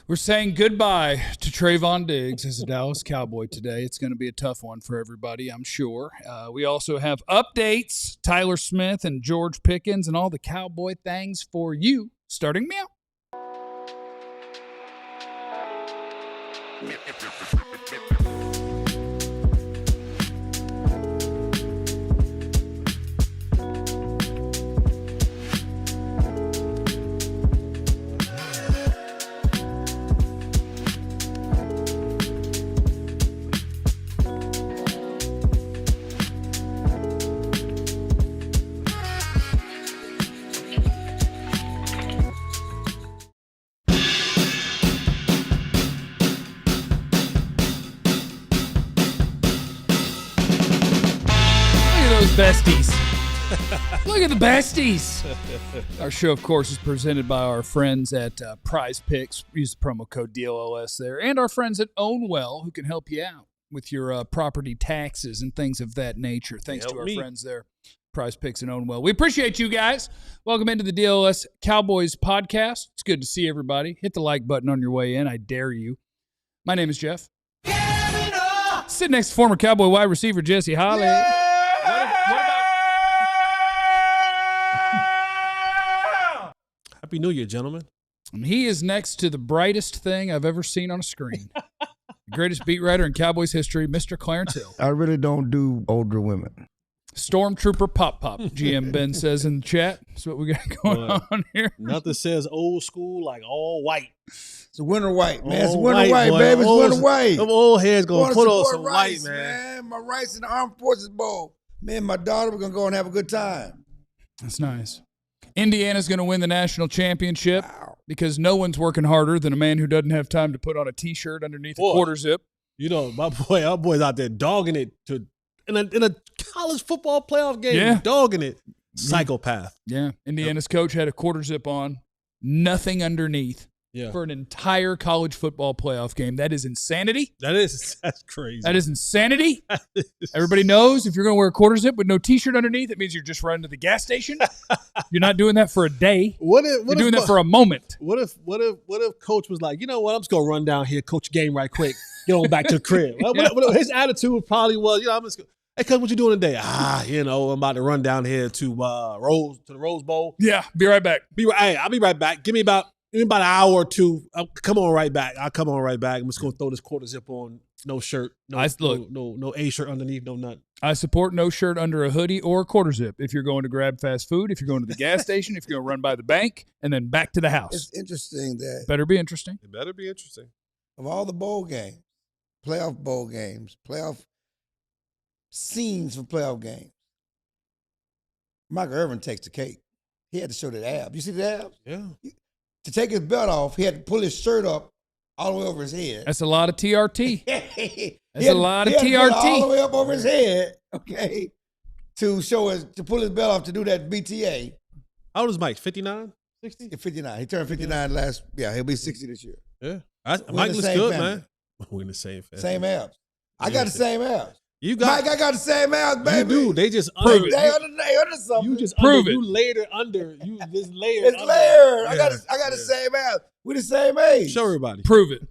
We're saying goodbye to Trevon Diggs as a Dallas Cowboy today. It's going to be a tough one for everybody, I'm sure. We also have updates, Tyler Smith and George Pickens and all the Cowboy things for you, starting now. Besties. Look at the besties. Our show, of course, is presented by our friends at Prize Picks. Use the promo code DLLS there. And our friends at Own Well, who can help you out with your property taxes and things of that nature. Thanks to our friends there, Prize Picks and Own Well. We appreciate you guys. Welcome into the DLLS Cowboys podcast. It's good to see everybody. Hit the like button on your way in. I dare you. My name is Jeff. Sitting next to former Cowboy wide receiver Jesse Holley. Yeah! Happy New Year, gentlemen. And he is next to the brightest thing I've ever seen on a screen. The greatest beat writer in Cowboys history, Mr. Clarence Hill. I really don't do older women. Stormtrooper Pop Pop, GM Ben says in the chat. That's what we got going on here. Nothing says old school like all white. It's winter white, man. It's winter white, baby. It's winter white. Them old heads going to put on some rice, white, man. My rice in the Armed Forces Bowl. Me and my daughter, we're going to go and have a good time. That's nice. Indiana's going to win the national championship because no one's working harder than a man who doesn't have time to put on a T-shirt underneath a quarter zip. You know, our boy's out there dogging it in a college football playoff game, dogging it. Psychopath. Yeah. Indiana's coach had a quarter zip on, nothing underneath for an entire college football playoff game. That is insanity. That's crazy. That is insanity. Everybody knows if you're going to wear a quarter zip with no T-shirt underneath, it means you're just running to the gas station. You're not doing that for a day. You're doing that for a moment. What if coach was like, you know what, I'm just going to run down here, coach a game right quick, get on back to the crib. His attitude probably was, I'm just hey, coach, what you doing today? I'm about to run down here to the Rose Bowl. Yeah, be right back. I'll be right back. Give me about an hour or two. I'll come on right back. I'm just going to throw this quarter zip on. No shirt. No A shirt underneath. No nothing. I support no shirt under a hoodie or a quarter zip if you're going to grab fast food, if you're going to the gas station, if you're going to run by the bank, and then back to the house. It's interesting that. Better be interesting. It better be interesting. Of all the bowl games, playoff bowl games, playoff scenes from playoff games, Michael Irvin takes the cake. He had to show the abs. You see the abs? Yeah. To take his belt off, he had to pull his shirt up all the way over his head. That's a lot of TRT. That's a lot of TRT. All the way up over his head, okay, to pull his belt off to do that BTA. How old is Mike? 59? 60? 59. He turned 59 he'll be 60 this year. Yeah. Mike looks good, man. We're in the same family. Same abs. I got the same abs. Mike, I got the same abs, baby. You do. They just prove it. They under something. You just prove it. You layered it under. You just layered. It's layered. I got the same abs. We're the same age. Show everybody. Prove it.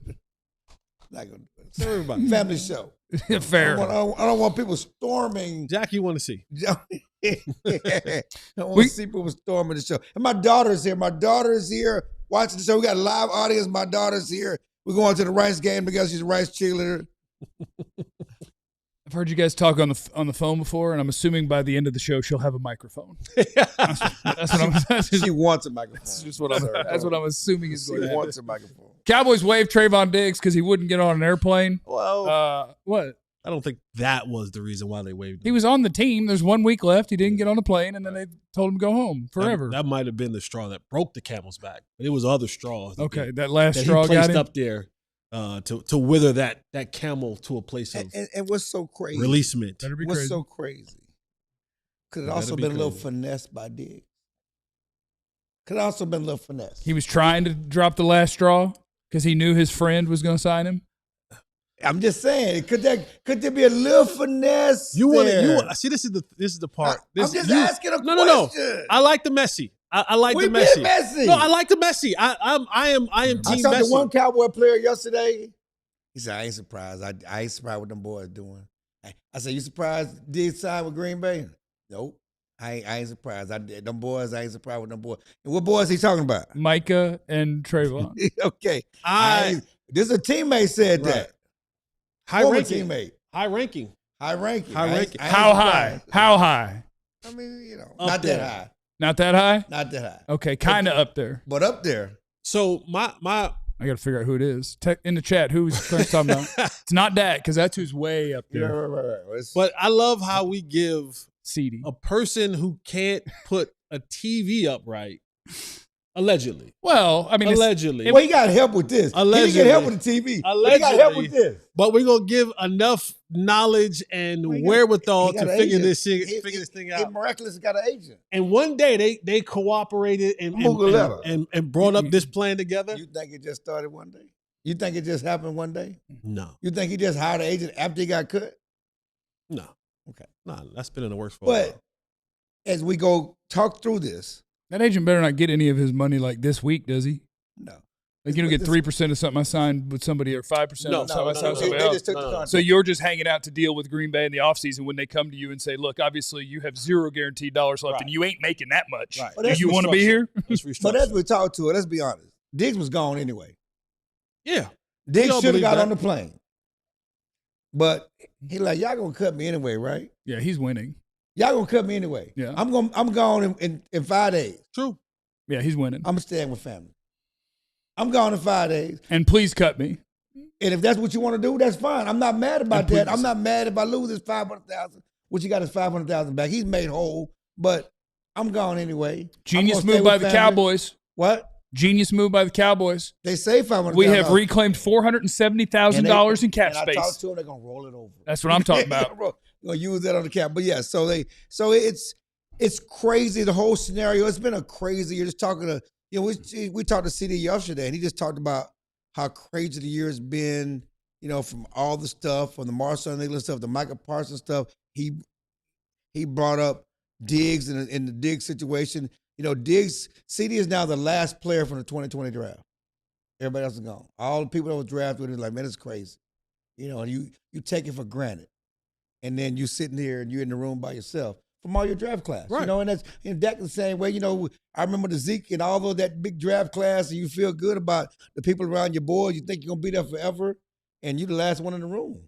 Not gonna do it. Show everybody. Family show. Fair. I don't want people storming. Jack, you want to see? I don't want to see people storming the show. And my daughter's here. My daughter is here watching the show. We got a live audience. My daughter's here. We're going to the Rice game together. She's a Rice cheerleader. I've heard you guys talk on the phone before, and I'm assuming by the end of the show she'll have a microphone. That's what she wants a microphone. That's what I'm assuming is going to happen. She wants a microphone. Cowboys waived Trevon Diggs because he wouldn't get on an airplane. Well, what? I don't think that was the reason why they waived him. He was on the team. There's 1 week left. He didn't get on the plane, and then they told him to go home forever. That might have been the straw that broke the camel's back. But it was other straws. Okay, that last straw he placed got him up there. To wither that camel to a place of and what's so crazy? Releasement. What's so crazy? Could it also been a little finesse by Diggs? Could have also been a little finesse. He was trying to drop the last straw because he knew his friend was going to sign him. I'm just saying, could there be a little finesse? You want to see? This is the part. I'm just asking a question. No. I like the messy. I like We the messy. been messy. No, I like the messy. I am I team saw messy. the one Cowboy player yesterday. He said, I ain't surprised. I ain't surprised what them boys doing. I said, you surprised Diggs signed with Green Bay? Nope. I ain't surprised. I ain't surprised with them boys. And what boys he talking about? Micah and Trevon. Okay. This is a teammate said Right. that. High Former ranking. teammate. High ranking. High ranking. High ranking. How high? How high? I mean, you know, Up not there. that high. Not that high? Not that high. Okay, kind of up there. But up there. So my I got to figure out who it is. In the chat, who's Clarence talking about? It's not Dak, because that's who's way up Yeah, there. right. but I love how we give CD. a person who can't put a TV up right, allegedly. Well, I mean, Allegedly. Well, he got help with this. He Allegedly. didn't get help with the TV. But he got help with this. But we're gonna give enough knowledge and wherewithal He got to an figure agent. this thing, He- figure this thing He out. miraculously got an agent. And one day they cooperated and brought up this plan together. You think it just started one day? You think it just happened one day? No, You think he just hired an agent after he got cut? no, Okay. no. That's been in the works for a But while. as we go talk through this, that agent better not get any of his money like this week, does he? no. Like you don't get 3% of something I signed with somebody or 5% No, of something I signed with They somebody else. just took the No. contract. So you're just hanging out to deal with Green Bay in the offseason when they come to you and say, look, obviously you have $0 guaranteed left Right. and you ain't making that much. Right. But Do that's you want to be here? It's But as restructured. we talk to it, let's be honest. Diggs was gone anyway. Yeah, Diggs all should have believe got that. on the plane. But he like, y'all gonna cut me anyway, right? Yeah, he's winning. Y'all gonna cut me anyway. Yeah. I'm gone in 5 days. true. Yeah, he's winning. I'm staying with family. I'm gone in 5 days. And please cut me. And if that's what you want to do, that's fine. I'm not mad about And that. please. I'm not mad if I lose his $500,000. What you got is $500,000 back. He's made whole, but I'm gone anyway. Genius I'm gonna move stay by with the family. Cowboys. What? Genius move by the Cowboys. They say $500,000. We have reclaimed $470,000 in cap and I talked space. to them. They're gonna roll it over. That's what I'm talking about. They're gonna use that on the cap. But yeah, so it's crazy, the whole scenario. It's been a crazy year. Just talking to we talked to CD yesterday, and he just talked about how crazy the year has been. From all the stuff, from the Marshawn Lynch stuff, the Micah Parsons stuff. He brought up Diggs in the Diggs situation. Diggs, CD is now the last player from the 2020 draft. Everybody else is gone. All the people that was drafted with him, like, man, it's crazy. And you take it for granted. And then you sitting here and you're in the room by yourself from all your draft class. Right. And that's Dak the same way. I remember the Zeke and all of that big draft class, and you feel good about the people around your board. You think you're gonna be there forever, and you're the last one in the room.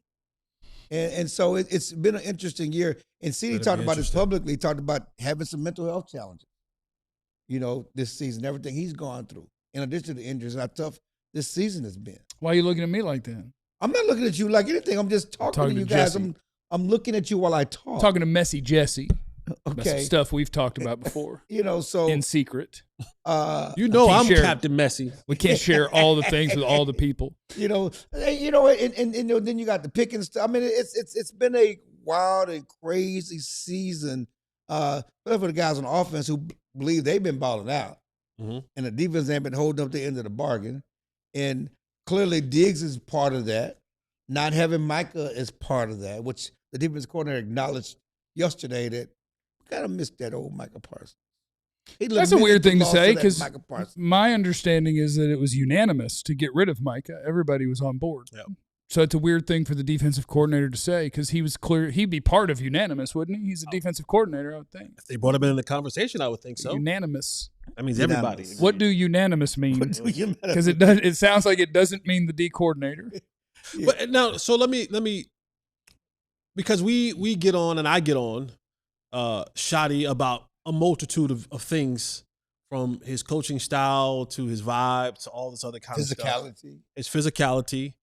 And so it's been an interesting year. And CD It'll talked be about this interesting. publicly, talked about having some mental health challenges. This season, everything he's gone through, in addition to the injuries, and how tough this season has been. Why are you looking at me like that? I'm not looking at you like anything. I'm just talking to you guys. Jesse. I'm looking at you while I talk. Talking to Messy Jesse. About some Okay. stuff we've talked about before So in secret. uh, You know can't I'm share. Captain Messy. We can't share all the things with all the people. and then you got the Pickens stuff. I mean, it's been a wild and crazy season. But for the guys on offense who believe they've been balling out, Mhm. and the defense ain't been holding up the end of the bargain, and clearly Diggs is part of that. Not having Micah is part of that, which the defense coordinator acknowledged yesterday that we kind of missed that old Micah Parsons. That's a weird thing to say because Micah Parsons. my understanding is that it was unanimous to get rid of Micah. Everybody was on board. Yep. So it's a weird thing for the defensive coordinator to say because he was clear he'd be part of unanimous, wouldn't he? He's a defensive coordinator, I would think. If they brought him in the conversation, I would think so. Unanimous. That means Unanimous. everybody. What do unanimous mean? What do you Because it does. It sounds like it doesn't mean the D coordinator. But now, so let me, because we get on and I get on, Shoddy about a multitude of things, from his coaching style to his vibe to all this other kind of stuff. physicality. His physicality.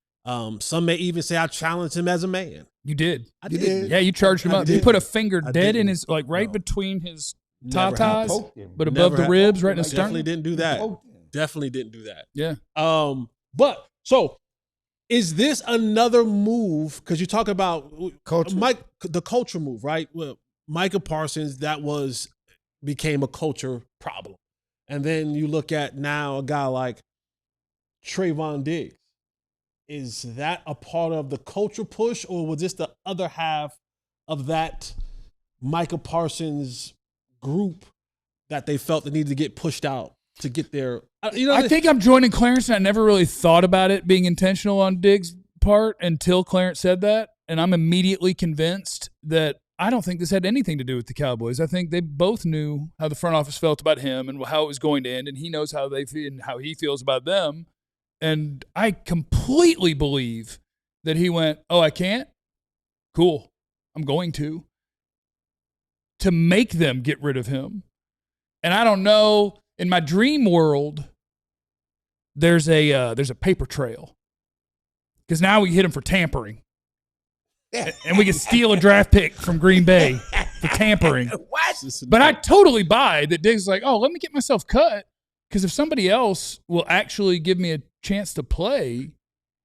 Some may even say I challenged him as a man. You did. I You did. did. Yeah, you charged him I up. You didn't. put a finger I dead in didn't. his, like right No. between his Never tatas, Poked him. but above the Never ribs, happened. right in the Like, Definitely sternum. didn't do that. Poked him. Definitely didn't do that. Yeah. But so is this another move? Because you talk about Culture. the culture move, right? Well, Micah Parsons, became a culture problem. And then you look at now a guy like Trevon Diggs. Is that a part of the culture push, or was this the other half of that Micah Parsons group that they felt they needed to get pushed out to get their. I think I'm joining Clarence, and I never really thought about it being intentional on Diggs' part until Clarence said that, and I'm immediately convinced that I don't think this had anything to do with the Cowboys. I think they both knew how the front office felt about him and how it was going to end, and he knows how they feel and how he feels about them. And I completely believe that he went, "Oh, I can't? Cool. I'm going to make them get rid of him." And I don't know, in my dream world, there's a paper trail. Because now we hit him for tampering. And we can steal a draft pick from Green Bay for tampering. What? But I totally buy that Diggs is like, oh, let me get myself cut. Because if somebody else will actually give me a chance to play,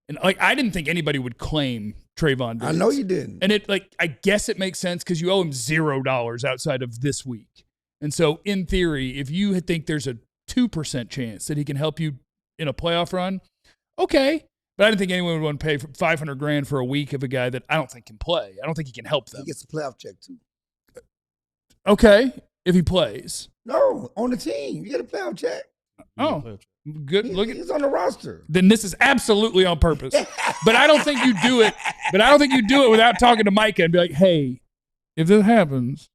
and like I didn't think anybody would claim Trevon Diggs. I know you didn't. And I guess it makes sense because you owe him $0 outside of this week. And so in theory, if you think there's a 2% chance that he can help you in a playoff run, okay. But I didn't think anyone would want to pay $500,000 for a week of a guy that I don't think can play. I don't think he can help them. He gets a playoff check too. Okay, if he plays. No, on the team, you get a playoff check. Oh, good. Look at He's on the roster. Then this is absolutely on purpose. But I don't think you do it. But I don't think you do it without talking to Micah and be like, "Hey, if this happens,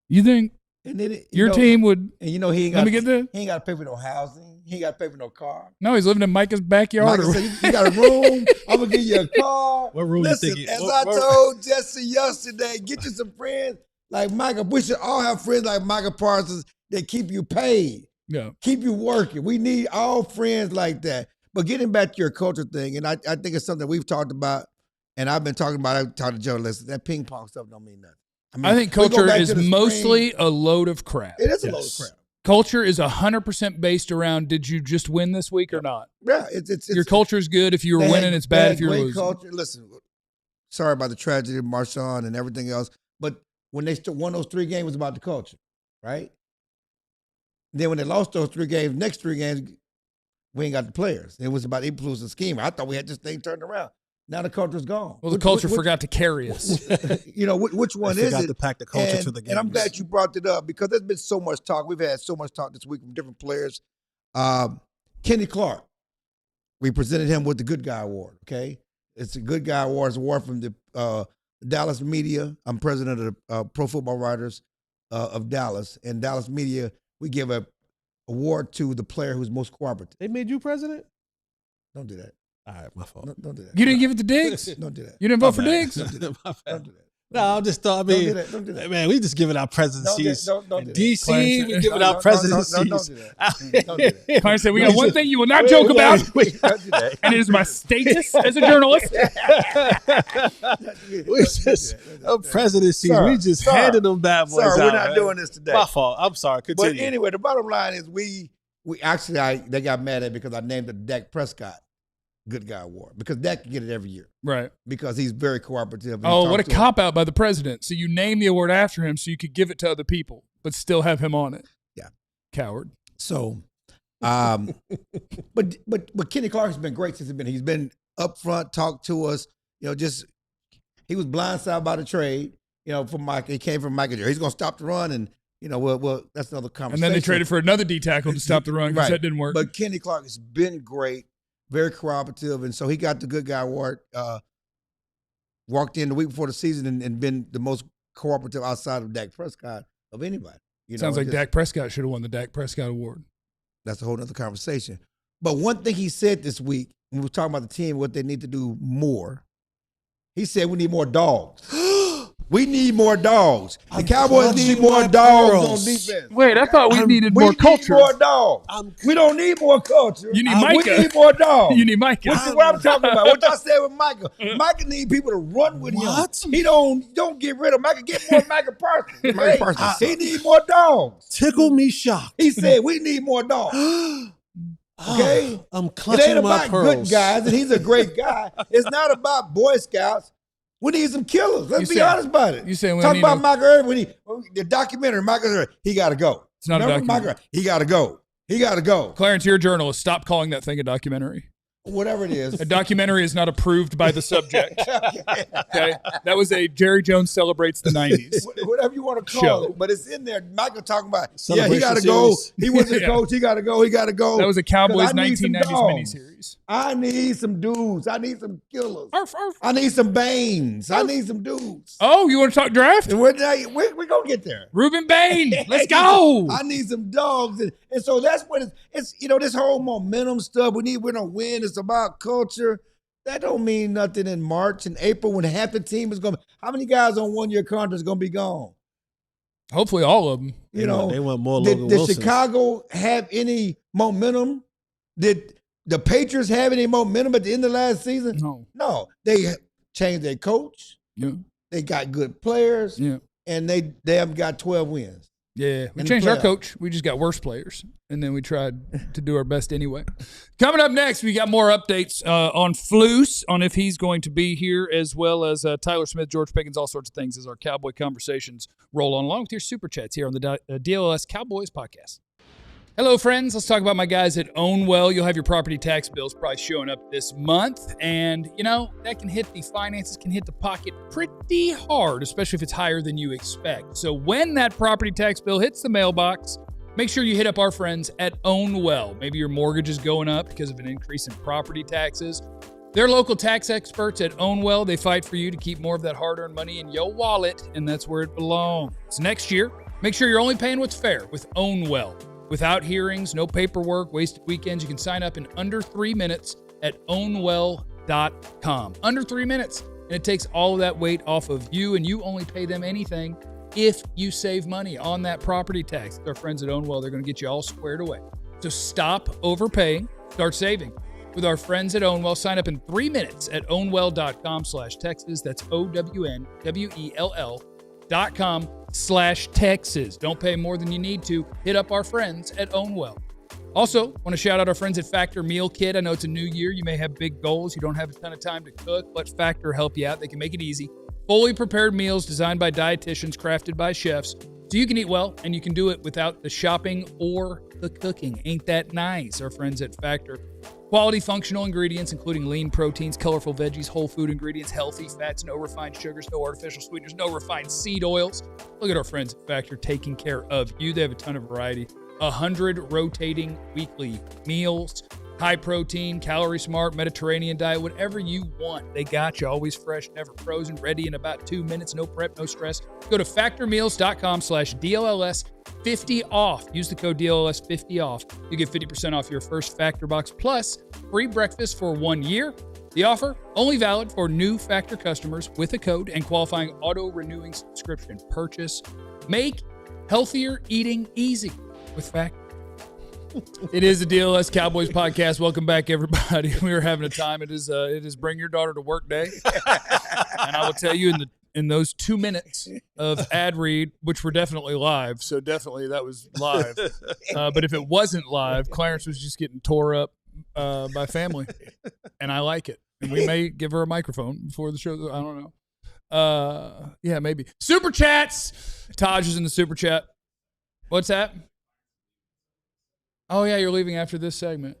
you think And then your team would?" And he ain't Let got. me get this. He ain't got to pay for no housing. He ain't got to pay for no car. No, he's living in Micah's backyard. Micah said, "You got a room. I'm gonna give you a car." What room Listen, you think? as I told Jesse yesterday, get you some friends like Micah. We should all have friends like Micah Parsons that keep you paid, Yeah. keep you working. We need all friends like that. But getting back to your culture thing, and I think it's something we've talked about, and I've been talking about. I've talked to journalists. That ping pong stuff don't mean nothing. I think we go culture back is to the mostly spring. a load of crap. It is a load of crap. Culture is 100% based around, did you just win this week or not? Yeah, it's Your culture is good if you were they winning. had- It's they bad had if you're great losing. Culture. Listen, sorry about the tragedy of Marshawn and everything else, but when they won those 3 games, it was about the culture, right? Then when they lost those 3 games, next 3 games, we ain't got the players. It was about Eberflus and scheme. I thought we had this thing turned around. Now the culture's gone. Well, the culture forgot to carry us. Which one They is forgot it? to pack the culture and, to the games. And I'm glad you brought it up because there's been so much talk. We've had so much talk this week from different players. Kenny Clark, we presented him with the Good Guy Award, okay? It's a Good Guy Award. It's an award from the Dallas Media. I'm president of the Pro Football Writers of Dallas. And Dallas Media, we give a award to the player who's most cooperative. They made you president? Don't do that. All right, my fault. No, don't do that. You didn't give it to Diggs? Don't do that. You didn't vote for My bad. Diggs? My bad. Don't do that. No, I'm just thought. I Don't mean, do that. Don't do that. man, we just giving out presidencies. Don't do that. DC, Clarence, we giving out Don't presidencies. do that. Don't do that. Clarence said, we got one thing you will not joke about, Don't do that. and it is my status as a journalist. We just presidencies. Sir, We just sir, handed them bad boys Sir, out. we're not man. doing this today. My fault. I'm sorry. Continue. But anyway, the bottom line is we actually they got mad at me because I named the Dak Prescott Good Guy Award because Dak can get it every year Right. because he's very cooperative. and he Oh, what a talks to him. cop-out by the president. So you named the award after him so you could give it to other people, but still have him on it. Yeah. Coward. So, but Kenny Clark has been great since he's been up front, talked to us. Just he was blindsided by the trade. From Micah, he came from Micah. He's going to stop the run, and well, that's another conversation. And then they traded for another D tackle to stop the run because Right. that didn't work. But Kenny Clark has been great, very cooperative, and so he got the Good Guy Award. Walked in the week before the season and been the most cooperative outside of Dak Prescott of anybody. Sounds like Dak Prescott should have won the Dak Prescott Award. That's a whole other conversation. But one thing he said this week, when we were talking about the team, what they need to do more, he said we need more dogs. We need more dogs. The Cowboys need more dogs on defense. Wait, I thought we needed We more need culture. more dogs. We don't need more culture. You need We Micah. need more dogs. You need Micah. Which is what I'm talking about. What y'all said with Micah. Micah need people to run with him. He don't get rid of Micah. Get more Micah Parsons. Micah Parsons. He need more dogs. Tickle me shocked. He said we need more dogs. Okay? I'm It clutching ain't my about pearls. good guys, and he's a great guy. It's not about Boy Scouts. We need some killers. Let's You be saying- honest about it. you saying we Talk need about a- Micah Irvin the documentary. Micah Irvin, he got to go. It's not a Remember documentary. Micah? He got to go. He got to go. Clarence, you're a journalist. Stop calling that thing a documentary. whatever it is. A documentary is not approved by the subject. Okay, that was a Jerry Jones celebrates the 90s. Whatever you want to call it, but it's in there. Michael talking about, he got to go. He was the coach. He got to go. He got to go. That was a Cowboys 1990s miniseries. I need some dudes. I need some killers. I need some Baines. I need some dudes. Oh, you want to talk draft? And we're going to get there. Ruben Bain, let's go. I need some dogs. And so that's what it's this whole momentum stuff. We're going to win. It's about culture. That don't mean nothing in March and April when half the team is going to. How many guys on one-year contracts going to be gone? Hopefully all of them. They want more Logan Did Wilson. Chicago have any momentum? Did the Patriots have any momentum at the end of last season? No. They changed their coach. Yeah. They got good players. Yeah. And they have got 12 wins. Yeah, we changed our coach. We just got worse players, and then we tried to do our best anyway. Coming up next, we got more updates on Flus, on if he's going to be here, as well as Tyler Smith, George Pickens, all sorts of things as our Cowboy conversations roll on, along with your Super Chats here on the DLLS Cowboys podcast. Hello, friends. Let's talk about my guys at Own Well. You'll have your property tax bills probably showing up this month. And, that can hit the finances, can hit the pocket pretty hard, especially if it's higher than you expect. So when that property tax bill hits the mailbox, make sure you hit up our friends at Own Well. Maybe your mortgage is going up because of an increase in property taxes. They're local tax experts at Own Well. They fight for you to keep more of that hard-earned money in your wallet, and that's where it belongs. Next year, make sure you're only paying what's fair with Own Well. Without hearings, no paperwork, wasted weekends, you can sign up in under 3 minutes at ownwell.com. Under 3 minutes. And it takes all of that weight off of you, and you only pay them anything if you save money on that property tax. Our friends at Own Well, they're going to get you all squared away. So stop overpaying, start saving. With our friends at Own Well, sign up in 3 minutes at ownwell.com/Texas. That's OWNWELL.com/Texas. Don't pay more than you need to. Hit up our friends at Own Well. Also, want to shout out our friends at Factor Meal Kit. I know it's a new year. You may have big goals. You don't have a ton of time to cook. Let Factor help you out. They can make it easy. Fully prepared meals designed by dietitians, crafted by chefs. So you can eat well, and you can do it without the shopping or the cooking. Ain't that nice? Our friends at Factor. Quality functional ingredients, including lean proteins, colorful veggies, whole food ingredients, healthy fats, no refined sugars, no artificial sweeteners, no refined seed oils. Look at our friends at Factor taking care of you. They have a ton of variety. 100 rotating weekly meals, high protein, calorie smart, Mediterranean diet, whatever you want. They got you, always fresh, never frozen, ready in about 2 minutes, no prep, no stress. Go to factormeals.com/DLLS50 off. Use the code DLLS50 off. You get 50% off your first Factor box plus free breakfast for 1 year. The offer only valid for new Factor customers with a code and qualifying auto-renewing subscription purchase. Make healthier eating easy with Factor. It is the DLS Cowboys podcast. Welcome back, everybody. We are having a time. It is Bring Your Daughter to Work Day, and I will tell you in those 2 minutes of ad read, which were definitely live, so definitely that was live. But if it wasn't live, Clarence was just getting tore up by family, and I like it. And we may give her a microphone before the show. I don't know. Yeah, maybe. Super chats. Taj is in the super chat. What's that? Oh, yeah, you're leaving after this segment.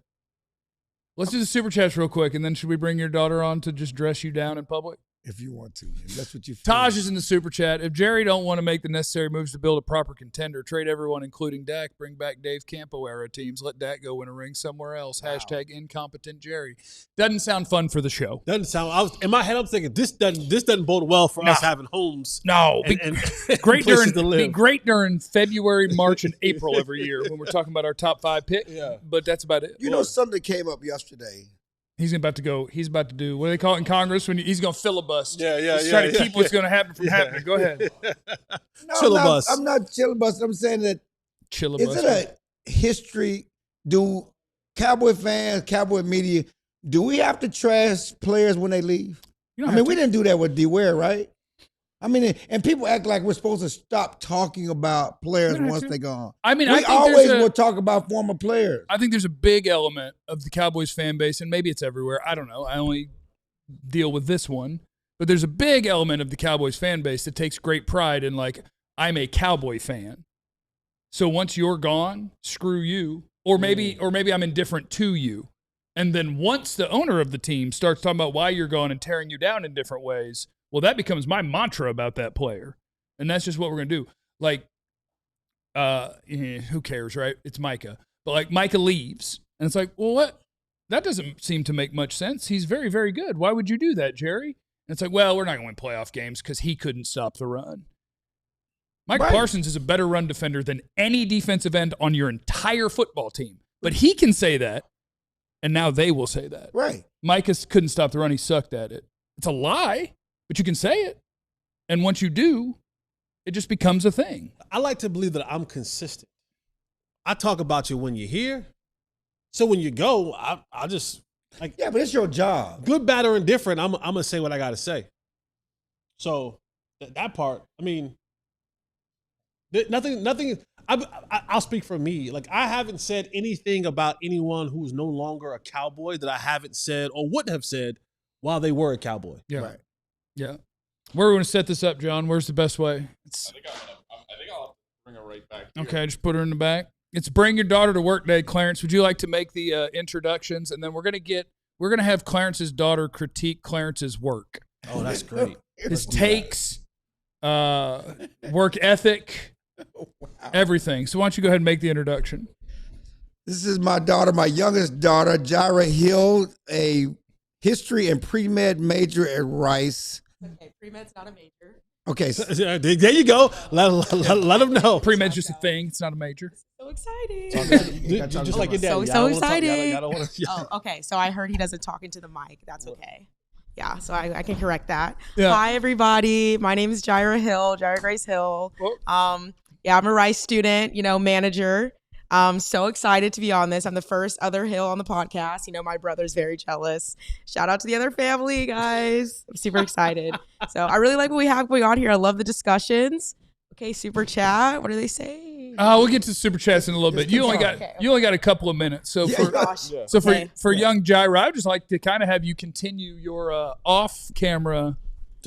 Let's do the super chats real quick, and then should we bring your daughter on to just dress you down in public? If you want to. If that's what you feel. Taj is in the super chat. If Jerry don't want to make the necessary moves to build a proper contender, trade everyone, including Dak, bring back Dave Campo-era teams, let Dak go win a ring somewhere else. Wow. # incompetent Jerry. Doesn't sound fun for the show. Doesn't sound. In my head, I'm thinking this doesn't bode well for us having homes. No, and great during February, March, and April every year when we're talking about our top 5 picks. Yeah, but that's about it. You know, something came up yesterday. He's about to do, what do they call it in Congress? When he's going to filibuster. He's trying to keep what's going to happen from happening. Go ahead. No, I'm not chillibusting. I'm saying that is it a history? Do Cowboy fans, Cowboy media, do we have to trash players when they leave? I mean, we didn't do that with D. Ware, right? I mean, and people act like we're supposed to stop talking about players once they're gone. I mean, we always will talk about former players. I think there's a big element of the Cowboys fan base, and maybe it's everywhere. I don't know. I only deal with this one. But there's a big element of the Cowboys fan base that takes great pride in, like, I'm a Cowboy fan. So once you're gone, screw you. Or maybe I'm indifferent to you. And then once the owner of the team starts talking about why you're going and tearing you down in different ways, well, that becomes my mantra about that player. And that's just what we're going to do. Like, who cares, right? It's Micah. But, like, Micah leaves. And it's like, well, what? That doesn't seem to make much sense. He's very, very good. Why would you do that, Jerry? And it's like, well, we're not going to win playoff games because he couldn't stop the run. Micah Parsons is a better run defender than any defensive end on your entire football team. But he can say that. And now they will say that. Right. Micah couldn't stop the run. He sucked at it. It's a lie, but you can say it. And once you do, it just becomes a thing. I like to believe that I'm consistent. I talk about you when you're here. So when you go, I just like. Yeah, but it's your job. Good, bad, or indifferent, I'm going to say what I got to say. So that part, I mean, nothing. I'll speak for me. Like, I haven't said anything about anyone who's no longer a Cowboy that I haven't said or wouldn't have said while they were a Cowboy. Yeah. Right. Yeah. Where are we going to set this up, John? Where's the best way? I think I'll bring her right back here. Okay, just put her in the back. It's Bring Your Daughter to Work Day. Clarence, would you like to make the introductions? And then we're going to have Clarence's daughter critique Clarence's work. Oh, that's great. His takes, work ethic, everything. So why don't you go ahead and make the introduction? This is my daughter, my youngest daughter, Jaira Hill, a history and pre-med major at Rice. Okay, pre-med's not a major. Okay. So, There you go. Let them know. Pre-med's just a thing. It's not a major. So exciting. Just like your dad. So excited. Y'all don't wanna- Oh, okay. So I heard he doesn't talk into the mic. That's okay. Yeah, so I can correct that. Yeah. Hi, everybody. My name is Jaira Hill, Jaira Grace Hill. Yeah, I'm a Rice student, manager. So excited to be on this. I'm the first other Hill on the podcast. My brother's very jealous. Shout out to the other family, guys. I'm super excited. So I really like what we have going on here. I love the discussions. Okay, super chat. What do they say? We'll get to super chats in a little bit. You only got a couple of minutes. So for young Jaira, I'd just like to kind of have you continue your off camera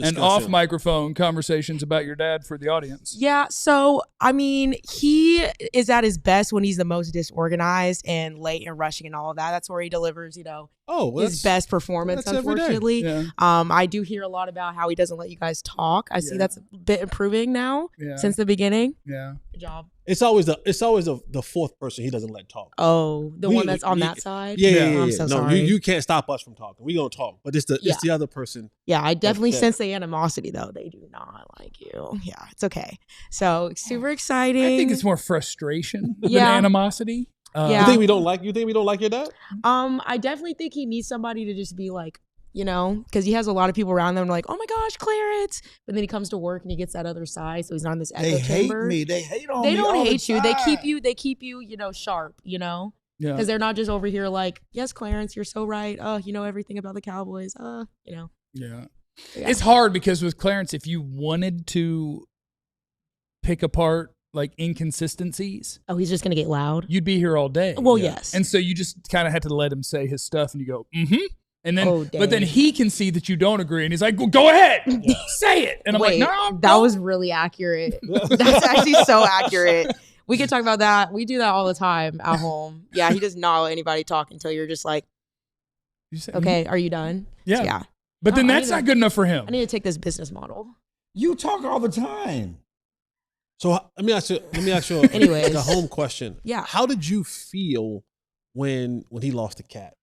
and off microphone conversations about your dad for the audience. Yeah, so I mean, he is at his best when he's the most disorganized and late and rushing and all of that. That's where he delivers, his best performance, unfortunately. Yeah. I do hear a lot about how he doesn't let you guys talk. I see that's a bit improving now since the beginning. Yeah. Good job. It's always the fourth person he doesn't let talk. Oh, one that's on that side? Yeah. I'm so no, sorry. you can't stop us from talking. We gonna talk, but it's the other person. Yeah, I definitely sense the animosity though. They do not like you. Yeah, it's okay. So super exciting. I think it's more frustration than animosity. You think we don't like your dad? I definitely think he needs somebody to just be like, because he has a lot of people around them like, oh my gosh, Clarence. But then he comes to work and he gets that other side, so he's not in this echo chamber. They hate me. They hate on me. They don't all hate the you. They time. keep you, sharp, Yeah. Because they're not just over here like, yes, Clarence, you're so right. You know everything about the Cowboys. Yeah. Yeah. It's hard because with Clarence, if you wanted to pick apart like inconsistencies, he's just gonna get loud. you'd be here all day. Well, yes. And so you just kind of had to let him say his stuff and you go, mm-hmm. And then, dang. but then he can see that you don't agree, and he's like, well, "Go ahead, say it." And I'm Wait, like, "No, that was really accurate. That's actually so accurate. We can talk about that. We do that all the time at home. Yeah, he does not let anybody talk until you're just like, You say, okay, are you done? Yeah. So, yeah. But then I that's need not good enough for him. I need to take this business model. You talk all the time. So let me ask you Anyways. the home question. Yeah. How did you feel when he lost the cat?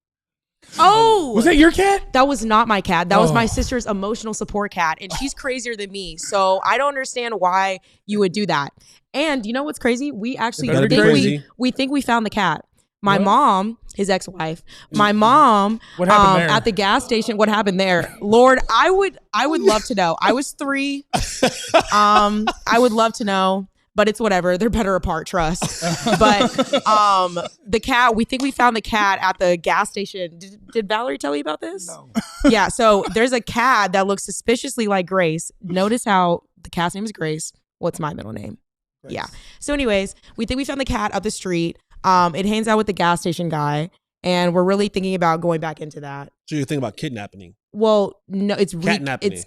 Oh, Was that your cat? that was not my cat. That was my sister's emotional support cat, and she's crazier than me. So I don't understand why you would do that. And you know what's crazy? We actually Better be think crazy. we think we found the cat. My What? mom, his ex-wife, my mom, What happened there? at the gas station. What happened there? Lord, I would love to know. I was 3. I would love to know. But it's whatever. They're better apart, trust. But the cat, we think we found the cat at the gas station. Did Valerie tell you about this? No. Yeah, so there's a cat that looks suspiciously like Grace. Notice how the cat's name is Grace. What's my middle name? Grace. Yeah. So anyways, we think we found the cat up the street. It hangs out with the gas station guy. And we're really thinking about going back into that. So you're thinking about kidnapping? Well, no, it's Catnapping. It's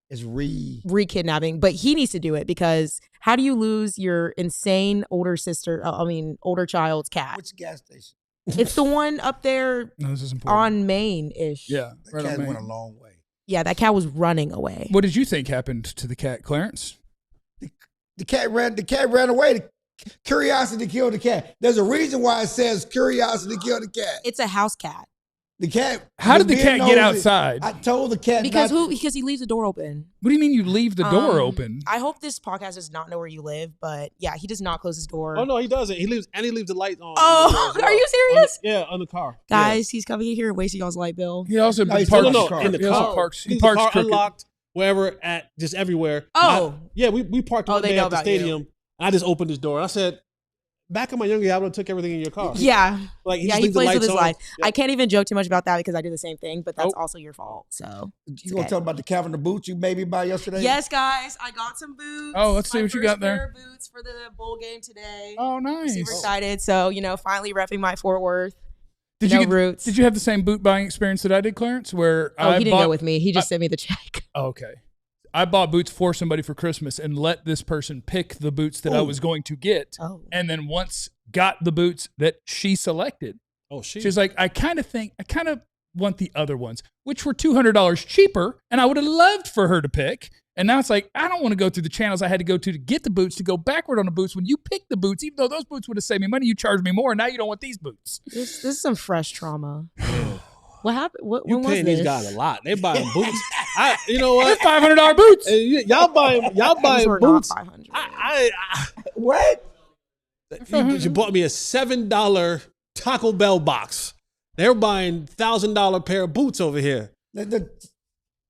It's re-kidnapping, but he needs to do it because how do you lose your insane older child's cat? which gas station? It's the one up there No, this is important. on Main-ish. Yeah, That right on cat Main. went a long way. Yeah, that cat was running away. What did you think happened to the cat, Clarence? The cat ran away. The curiosity killed the cat. There's a reason why it says curiosity killed the cat. It's a house cat. The cat. How did the being cat get nosy, outside? I told the cat Because not- because he leaves the door open. What do you mean you leave the door open? I hope this podcast does not know where you live, but yeah, he does not close his door. Oh no, he doesn't. He leaves the lights on. Oh, are you serious? On the car. Guys, he's coming in here and wasting y'all's light bill. He also No, he's parks. still in the car. In the he also car. parks. He Leaves the parks car crooked. unlocked wherever just everywhere. Oh. We parked Oh, one they day know at the about you. stadium. I just opened this door. And I said, back in my younger years, I would have took everything in your car. Yeah. Like Yeah, just he leaves the plays with lights his on. life. Yeah. I can't even joke too much about that because I do the same thing, but that's Oh. also your fault. So You gonna tell about the Calvin the boots you made me buy yesterday? yes, guys, I got some boots. Oh, let's see My what you first got there. pair of boots for the bowl game today. Oh, nice. Super excited. So, finally repping my Fort Worth. Did No you roots. Did you have the same boot buying experience that I did, Clarence? Where Oh, I he didn't bought, go with me. He just sent me the check. Oh, okay. I bought boots for somebody for Christmas and let this person pick the boots that I was going to get. Oh. And then once got the boots that she selected, Oh, shit. she was like, I kind of want the other ones, which were $200 cheaper. And I would have loved for her to pick. And now it's like, I don't want to go through the channels I had to go to get the boots, to go backward on the boots. When you pick the boots, even though those boots would have saved me money, you charge me more. And now you don't want these boots. This is some fresh trauma. What happened? You When was paying this? these guys a lot. They buying boots. You know They're what? $500 boots. Y'all buying These were boots. not 500. What? You bought me a $7 Taco Bell box. They're buying $1,000 pair of boots over here.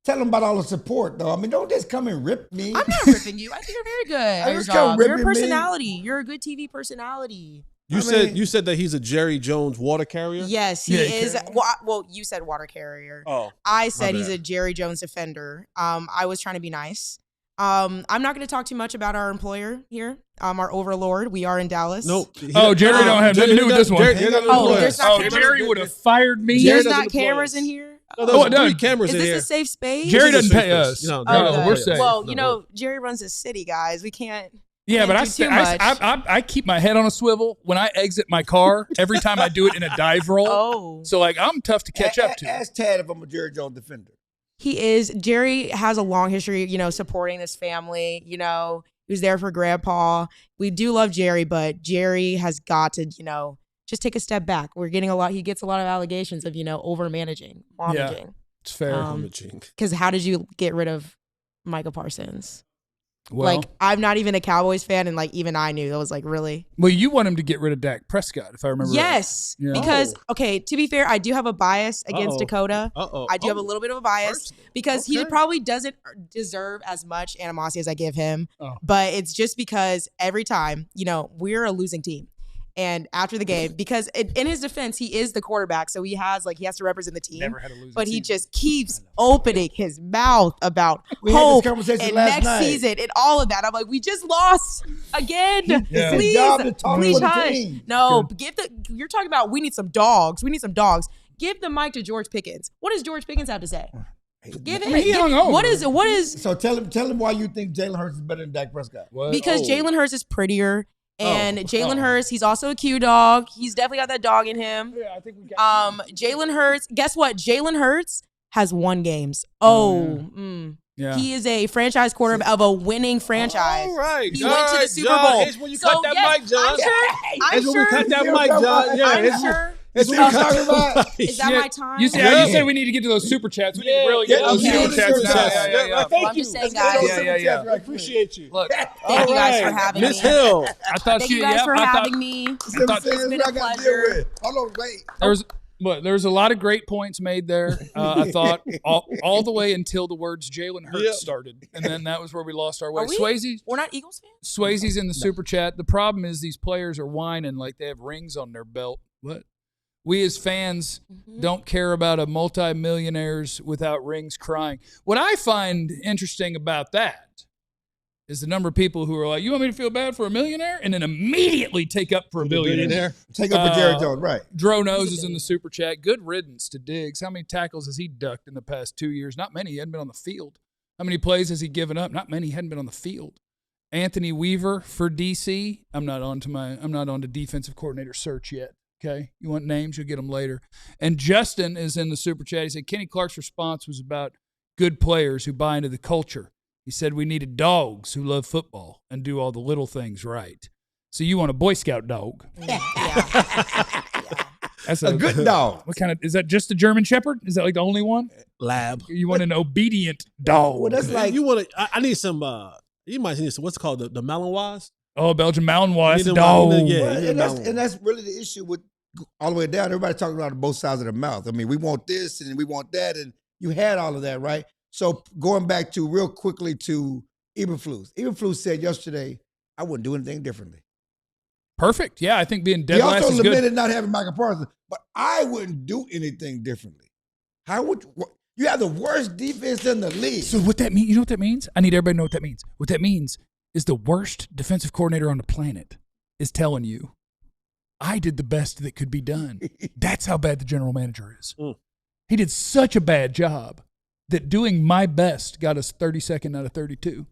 Tell them about all the support, though. I mean, don't just come and rip me. I'm not ripping you. I think you're very good at your just job. can't You're a rip me. personality. You're a good TV personality. You said that he's a Jerry Jones water carrier. Yes, he Yeah, is. Well, you said water carrier. Oh, I said he's bad. a Jerry Jones defender. I was trying to be nice. I'm not going to talk too much about our employer here, our overlord. We are in Dallas. nope. Oh, Jerry don't have nothing to do with this one. Oh, there's not cameras? Jerry would have fired me. Jerry There's doesn't not employ cameras us. in here. No, Oh, there's no. 3 cameras Is in this here. a safe space? Jerry This is doesn't a pay safe us. space. No, Oh, no, we're safe. Well, No, Jerry runs this city, guys. We can't. Yeah, but Can't do too much. I keep my head on a swivel when I exit my car every time I do it in a dive roll. Oh. So, like, I'm tough to catch up to. Ask Tad if I'm a Jerry Jones defender. He is. Jerry has a long history, supporting this family. He was there for grandpa. We do love Jerry, but Jerry has got to, just take a step back. He gets a lot of allegations of, over managing, managing. It's fair. Because how did you get rid of Micah Parsons? Well, I'm not even a Cowboys fan, and even I knew that was really. well, you want him to get rid of Dak Prescott, if I remember Yes, right. Yeah. because to be fair, I do have a bias against Uh-oh. Dakota. Uh-oh. I do have a little bit of a bias Personal. because he Okay. probably doesn't deserve as much animosity as I give him. Oh. But it's just because every time, we're a losing team. And after the game, because in his defense, he is the quarterback, so he has to represent the team. Never had a losing But he season. just keeps opening his mouth about We had this hope conversation and last next night. season and all of that. I'm like, we just lost again. Yeah. It's his Please, job to talk please for the hush. team. No, you're talking about we need some dogs. We need some dogs. Give the mic to George Pickens. What does George Pickens have to say? Give it. I mean, he hung over. What is So tell him why you think Jalen Hurts is better than Dak Prescott. What? because Jalen Hurts is prettier. And Oh. Jalen Hurts, he's also a Q dog. He's definitely got that dog in him. Yeah, I think we got Jalen Hurts, guess what? Jalen Hurts has won games. Yeah. He is a franchise quarterback of a winning franchise. All right. He went to the Super John, Bowl. Here's when you So, cut that yes, mic, John. I'm sure. Here's when we cut that mic, John. Yeah, I'm here's- sure. That's what I'm talking about. Is that Yeah, my time? You said we need to get to those super chats. We need to really get to those yeah, super chats super now. chats. Yeah. Thank I'm you. just saying, Let's get those guys. super Yeah. chats right quick. Appreciate you. Look, Thank you guys for having Miss me. Hill. I thought Thank you guys for having me. You see what I'm saying? It's been That's a what I gotta pleasure. deal with. Hold on, wait. there was a lot of great points made there. I thought all the way until the words Jalen Hurts Yep. started, and then that was where we lost our way. Are we? Swayze, We're not Eagles fans? Swayze's in the super chat. The problem is these players are whining like they have rings on their belt. What? We as fans don't care about a multi-millionaires without rings crying. What I find interesting about that is the number of people who are like, you want me to feel bad for a millionaire? And then immediately take up for a billionaire. Take up for Jerry Jones, right? Dro Nose is in the super chat. Good riddance to Diggs. How many tackles has he ducked in the past 2 years? Not many. He hadn't been on the field. How many plays has he given up? Not many. He hadn't been on the field. Anthony Weaver for DC. I'm not on to defensive coordinator search yet. Okay, you want names, you'll get them later. And Justin is in the super chat. He said Kenny Clark's response was about good players who buy into the culture. He said we needed dogs who love football and do all the little things right. So you want a Boy Scout dog? Yeah. That's A good dog. What kind of is that? Just a German Shepherd? Is that like the only one? Lab. You want an obedient dog? Well, that's like You want to? I need some. You might need some. What's it called? The Malinois. Oh, Belgian Malinois. That's a Need dog. them, yeah. Well, and that's really the issue with all the way down. Everybody talking about both sides of the mouth. I mean, we want this and we want that, and you had all of that, right? So going back to real quickly to Eberflus. Eberflus said yesterday, I wouldn't do anything differently. Perfect. Yeah, I think being dead He last also is good. lamented not having Micah Parsons, but I wouldn't do anything differently. How would you have the worst defense in the league? So what that means? You know what that means? I need everybody to know what that means. What that means is the worst defensive coordinator on the planet is telling you, I did the best that could be done. That's how bad the general manager is. He did such a bad job that doing my best got us 32nd out of 32.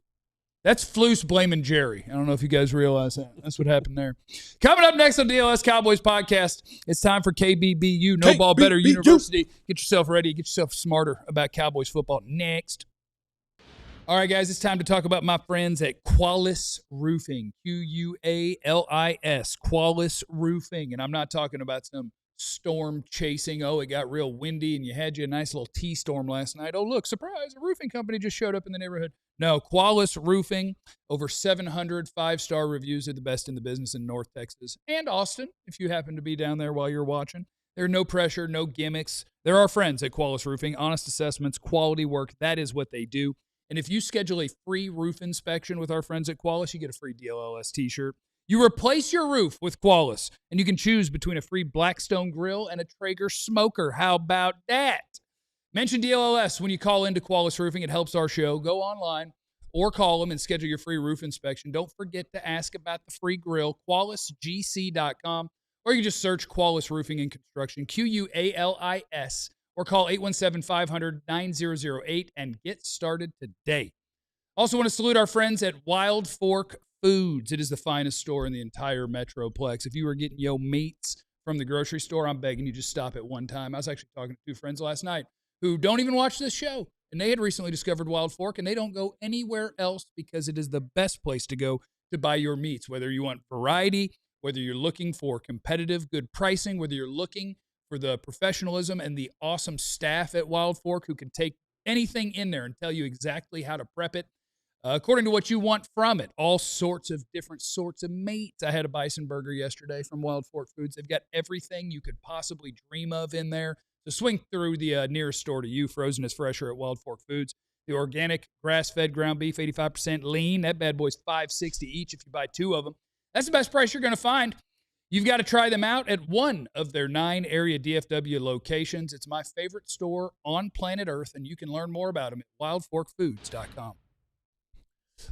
That's Flus blaming Jerry. I don't know if you guys realize that. That's what happened there. Coming up next on DLS Cowboys podcast, it's time for KBBU, No Ball Better University. Get yourself ready. Get yourself smarter about Cowboys football next. All right, guys, it's time to talk about my friends at Qualis Roofing, Qualis, Qualis Roofing. And I'm not talking about some storm chasing. Oh, it got real windy and you had you a nice little T-storm last night. Oh, look, surprise, a roofing company just showed up in the neighborhood. No, Qualis Roofing, over 700 five-star reviews. Are the best in the business in North Texas and Austin, if you happen to be down there while you're watching. There's no pressure, no gimmicks. They're our friends at Qualis Roofing. Honest assessments, quality work, that is what they do. And if you schedule a free roof inspection with our friends at Qualis, you get a free DLLS t-shirt. You replace your roof with Qualis, and you can choose between a free Blackstone grill and a Traeger smoker. How about that? Mention DLLS when you call into Qualis Roofing. It helps our show. Go online or call them and schedule your free roof inspection. Don't forget to ask about the free grill, QualisGC.com, or you can just search Qualis Roofing and Construction, Qualis, or call 817-500-9008 and get started today. Also want to salute our friends at Wild Fork Foods. It is the finest store in the entire Metroplex. If you were getting your meats from the grocery store, I'm begging you just stop at one time. I was actually talking to two friends last night who don't even watch this show, and they had recently discovered Wild Fork, and they don't go anywhere else because it is the best place to go to buy your meats, whether you want variety, whether you're looking for competitive, good pricing, whether you're looking for the professionalism and the awesome staff at Wild Fork who can take anything in there and tell you exactly how to prep it according to what you want from it. All sorts of different sorts of meats. I had a bison burger yesterday from Wild Fork Foods. They've got everything you could possibly dream of in there. So swing through the nearest store to you. Frozen is fresher at Wild Fork Foods. The organic grass-fed ground beef, 85% lean. That bad boy's $5.60 each if you buy two of them. That's the best price you're going to find. You've got to try them out at one of their 9 area DFW locations. It's my favorite store on planet Earth, and you can learn more about them at wildforkfoods.com.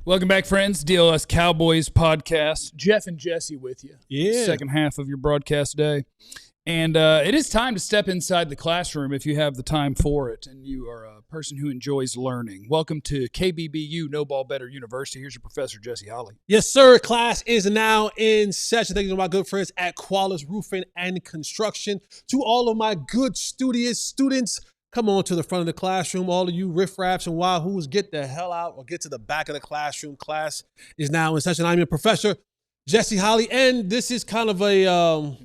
Welcome back, friends. DLS Cowboys podcast. Jeff and Jesse with you. Yeah. Second half of your broadcast day. And it is time to step inside the classroom if you have the time for it and you are a person who enjoys learning. Welcome to KBBU, No Ball Better University. Here's your professor, Jesse Holley. Yes, sir. Class is now in session. Thank you to my good friends at Qualis Roofing and Construction. To all of my good students, come on to the front of the classroom. All of you riffraffs and wahoos, get the hell out or get to the back of the classroom. Class is now in session. I'm your professor, Jesse Holley, and this is kind of a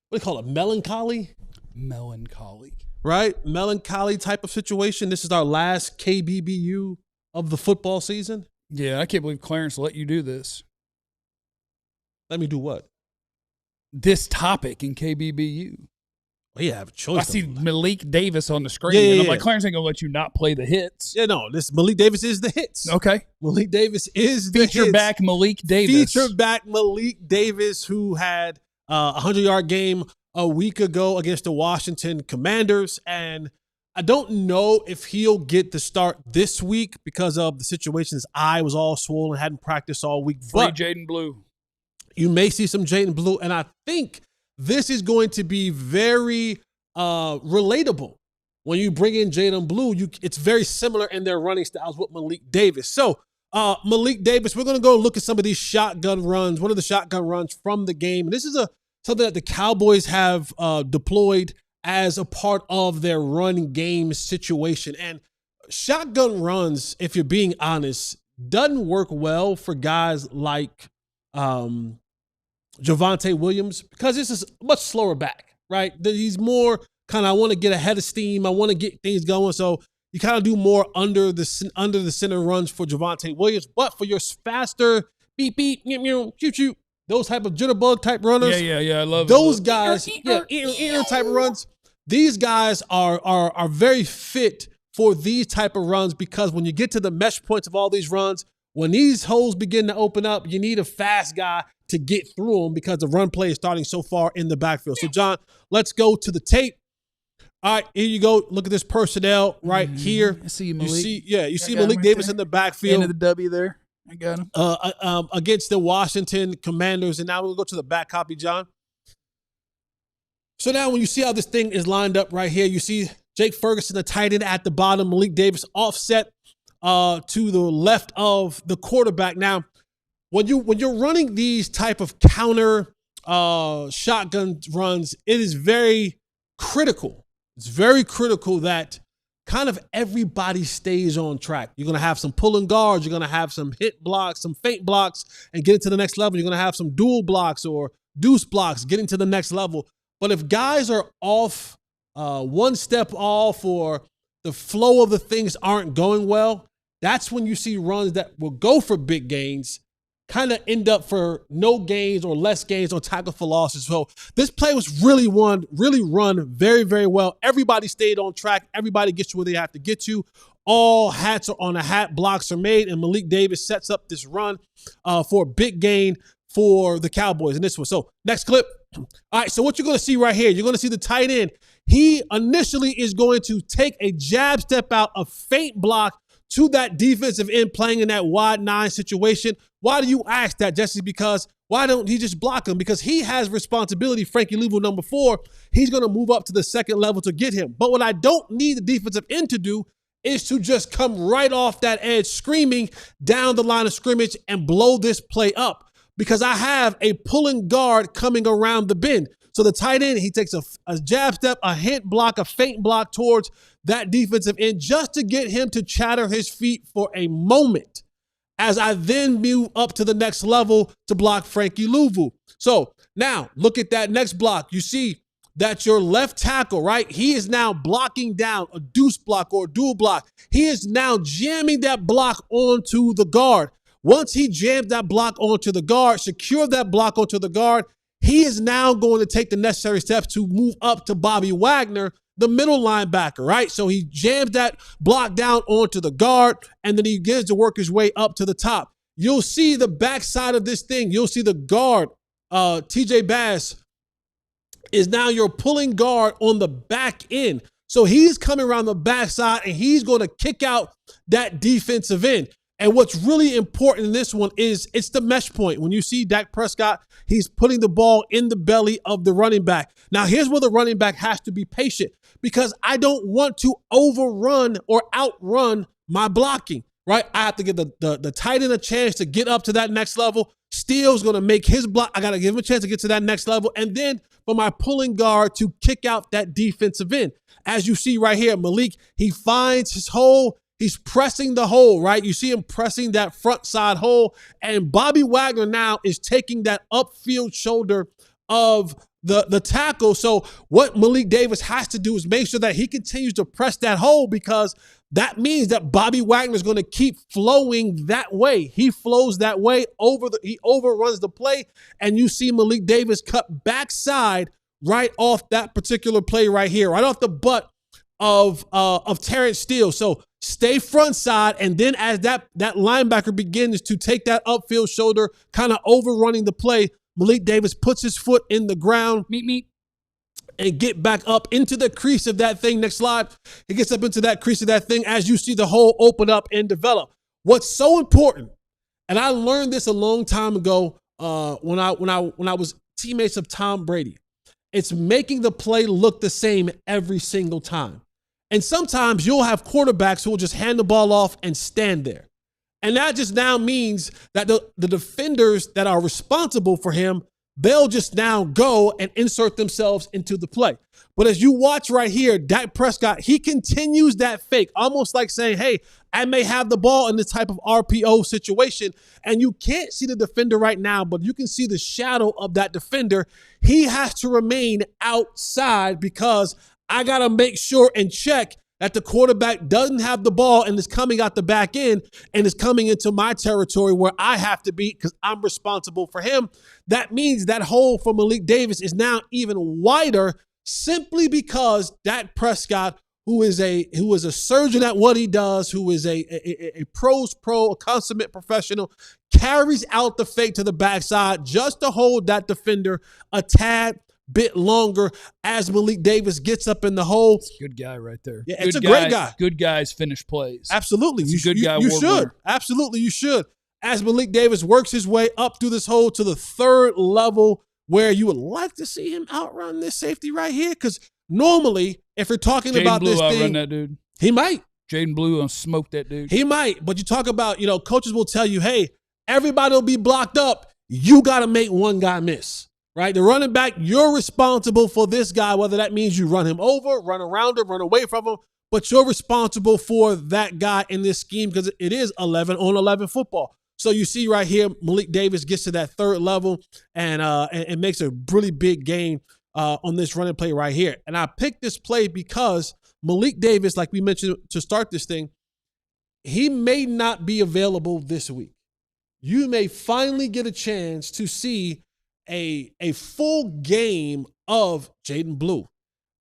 what do you call it? Melancholy, right? Melancholy type of situation. This is our last KBBU of the football season. Yeah, I can't believe Clarence let you do this. Let me do what? This topic in KBBU. Well, yeah, I have a choice. I see Malik Davis on the screen, Yeah, and I'm yeah. like, Clarence ain't going to let you not play the hits. Yeah, no, this Malik Davis is the hits. Okay. Malik Davis is the hits. Feature back Malik Davis. Feature back Malik Davis, who had a 100-yard game a week ago against the Washington Commanders. And I don't know if he'll get the start this week because of the situation. His eye was all swollen, hadn't practiced all week. Free But Jaden Blue. you may see some Jaden Blue. And I think this is going to be very relatable. When you bring in Jaden Blue, it's very similar in their running styles with Malik Davis. So Malik Davis, we're going to go look at some of these shotgun runs, one of the shotgun runs from the game. And this is a something that the Cowboys have deployed as a part of their run game situation. And shotgun runs, if you're being honest, doesn't work well for guys like Javonte Williams because this is much slower back, right? He's more kind of, I want to get ahead of steam. I want to get things going. So you kind of do more under the center runs for Javonte Williams. But for your faster beep, beep, shoot, shoot, those type of jitterbug type runners. Yeah. I love those guys. Type of runs. These guys are very fit for these type of runs because when you get to the mesh points of all these runs, when these holes begin to open up, you need a fast guy to get through them because the run play is starting so far in the backfield. So, John, let's go to the tape. All right, here you go. Look at this personnel right here. I see Malik. You see Malik Davis in the backfield. End of the W there. I got him. Against the Washington Commanders. And now we'll go to the back copy, John. So now when you see how this thing is lined up right here, you see Jake Ferguson, the tight end at the bottom, Malik Davis offset to the left of the quarterback. Now, when you're running these type of counter shotgun runs, it is very critical. It's very critical that kind of everybody stays on track. You're going to have some pulling guards. You're going to have some hit blocks, some feint blocks, and get it to the next level. You're going to have some dual blocks or deuce blocks getting to the next level. But if guys are off, one step off, or the flow of the things aren't going well, that's when you see runs that will go for big gains kind of end up for no gains or less gains or tackle for losses. So this play was really run very, very well. Everybody stayed on track. Everybody gets to where they have to get to. All hats are on a hat. Blocks are made, and Malik Davis sets up this run for a big gain for the Cowboys in this one. So next clip. All right, so what you're going to see right here, you're going to see the tight end. He initially is going to take a jab step out, a feint block to that defensive end playing in that wide 9 situation. Why do you ask that, Jesse? Because why don't he just block him? Because he has responsibility. Frankie Louisville, number 4, he's going to move up to the second level to get him. But what I don't need the defensive end to do is to just come right off that edge screaming down the line of scrimmage and blow this play up. Because I have a pulling guard coming around the bend. So the tight end, he takes a jab step, a hint block, a feint block towards that defensive end just to get him to chatter his feet for a moment as I then move up to the next level to block Frankie Louisville. So now look at that next block. You see that your left tackle, right? He is now blocking down a deuce block or a dual block. He is now jamming that block onto the guard. Once he jams that block onto the guard, secure that block onto the guard, he is now going to take the necessary steps to move up to Bobby Wagner, the middle linebacker, right? So he jams that block down onto the guard, and then he begins to work his way up to the top. You'll see the backside of this thing. You'll see the guard, TJ Bass, is now your pulling guard on the back end. So he's coming around the backside, and he's going to kick out that defensive end. And what's really important in this one is it's the mesh point. When you see Dak Prescott, he's putting the ball in the belly of the running back. Now, here's where the running back has to be patient because I don't want to overrun or outrun my blocking, right? I have to give the tight end a chance to get up to that next level. Steele's going to make his block. I got to give him a chance to get to that next level. And then for my pulling guard to kick out that defensive end. As you see right here, Malik, he finds his hole. He's pressing the hole, right? You see him pressing that front side hole. And Bobby Wagner now is taking that upfield shoulder of the tackle. So what Malik Davis has to do is make sure that he continues to press that hole because that means that Bobby Wagner is going to keep flowing that way. He flows that way he overruns the play. And you see Malik Davis cut backside right off that particular play right here, right off the butt of Terrence Steele. So stay front side, and then as that linebacker begins to take that upfield shoulder, kind of overrunning the play, Malik Davis puts his foot in the ground. Meet. And get back up into the crease of that thing. Next slide. He gets up into that crease of that thing as you see the hole open up and develop. What's so important, and I learned this a long time ago when I was teammates of Tom Brady, it's making the play look the same every single time. And sometimes you'll have quarterbacks who will just hand the ball off and stand there. And that just now means that the defenders that are responsible for him they'll just now go and insert themselves into the play. But as you watch right here, Dak Prescott, he continues that fake, almost like saying, hey, I may have the ball in this type of RPO situation, and you can't see the defender right now, but you can see the shadow of that defender. He has to remain outside because I got to make sure and check that the quarterback doesn't have the ball and is coming out the back end and is coming into my territory where I have to be because I'm responsible for him. That means that hole for Malik Davis is now even wider simply because Dak Prescott, who is a surgeon at what he does, who is a pro's pro, a consummate professional, carries out the fake to the backside just to hold that defender a tad bit longer as Malik Davis gets up in the hole. It's a good guy right there. Yeah, it's a great guy. Good guys finish plays. Absolutely. You should. Absolutely, you should. As Malik Davis works his way up through this hole to the third level where you would like to see him outrun this safety right here, because normally, if you're talking about this thing, outrun that dude. He might. Jaden Blue smoke that dude. He might. But you talk about, coaches will tell you, hey, everybody will be blocked up. You got to make one guy miss. Right? The running back, you're responsible for this guy, whether that means you run him over, run around him, run away from him, but you're responsible for that guy in this scheme because it is 11 on 11 football. So you see right here, Malik Davis gets to that third level and makes a really big gain on this running play right here. And I picked this play because Malik Davis, like we mentioned to start this thing, he may not be available this week. You may finally get a chance to see a full game of Jaden Blue.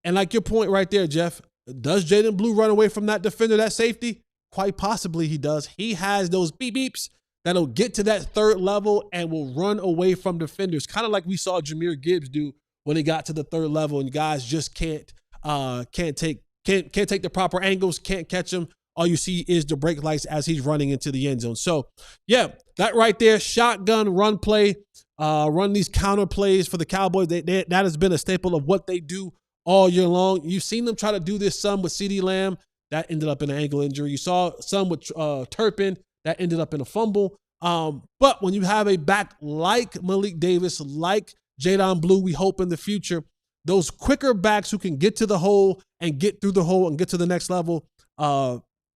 And like your point right there, Jeff, does Jaden Blue run away from that defender, that safety? Quite possibly he does. He has those beep beeps that'll get to that third level and will run away from defenders, kind of like we saw Jahmyr Gibbs do when he got to the third level, and guys just can't take the proper angles, can't catch him. All you see is the brake lights as he's running into the end zone. So, yeah, that right there, shotgun run play, run these counter plays for the Cowboys. That has been a staple of what they do all year long. You've seen them try to do this some with CeeDee Lamb. That ended up in an ankle injury. You saw some with Turpin. That ended up in a fumble. But when you have a back like Malik Davis, like Jaden Blue, we hope in the future, those quicker backs who can get to the hole and get through the hole and get to the next level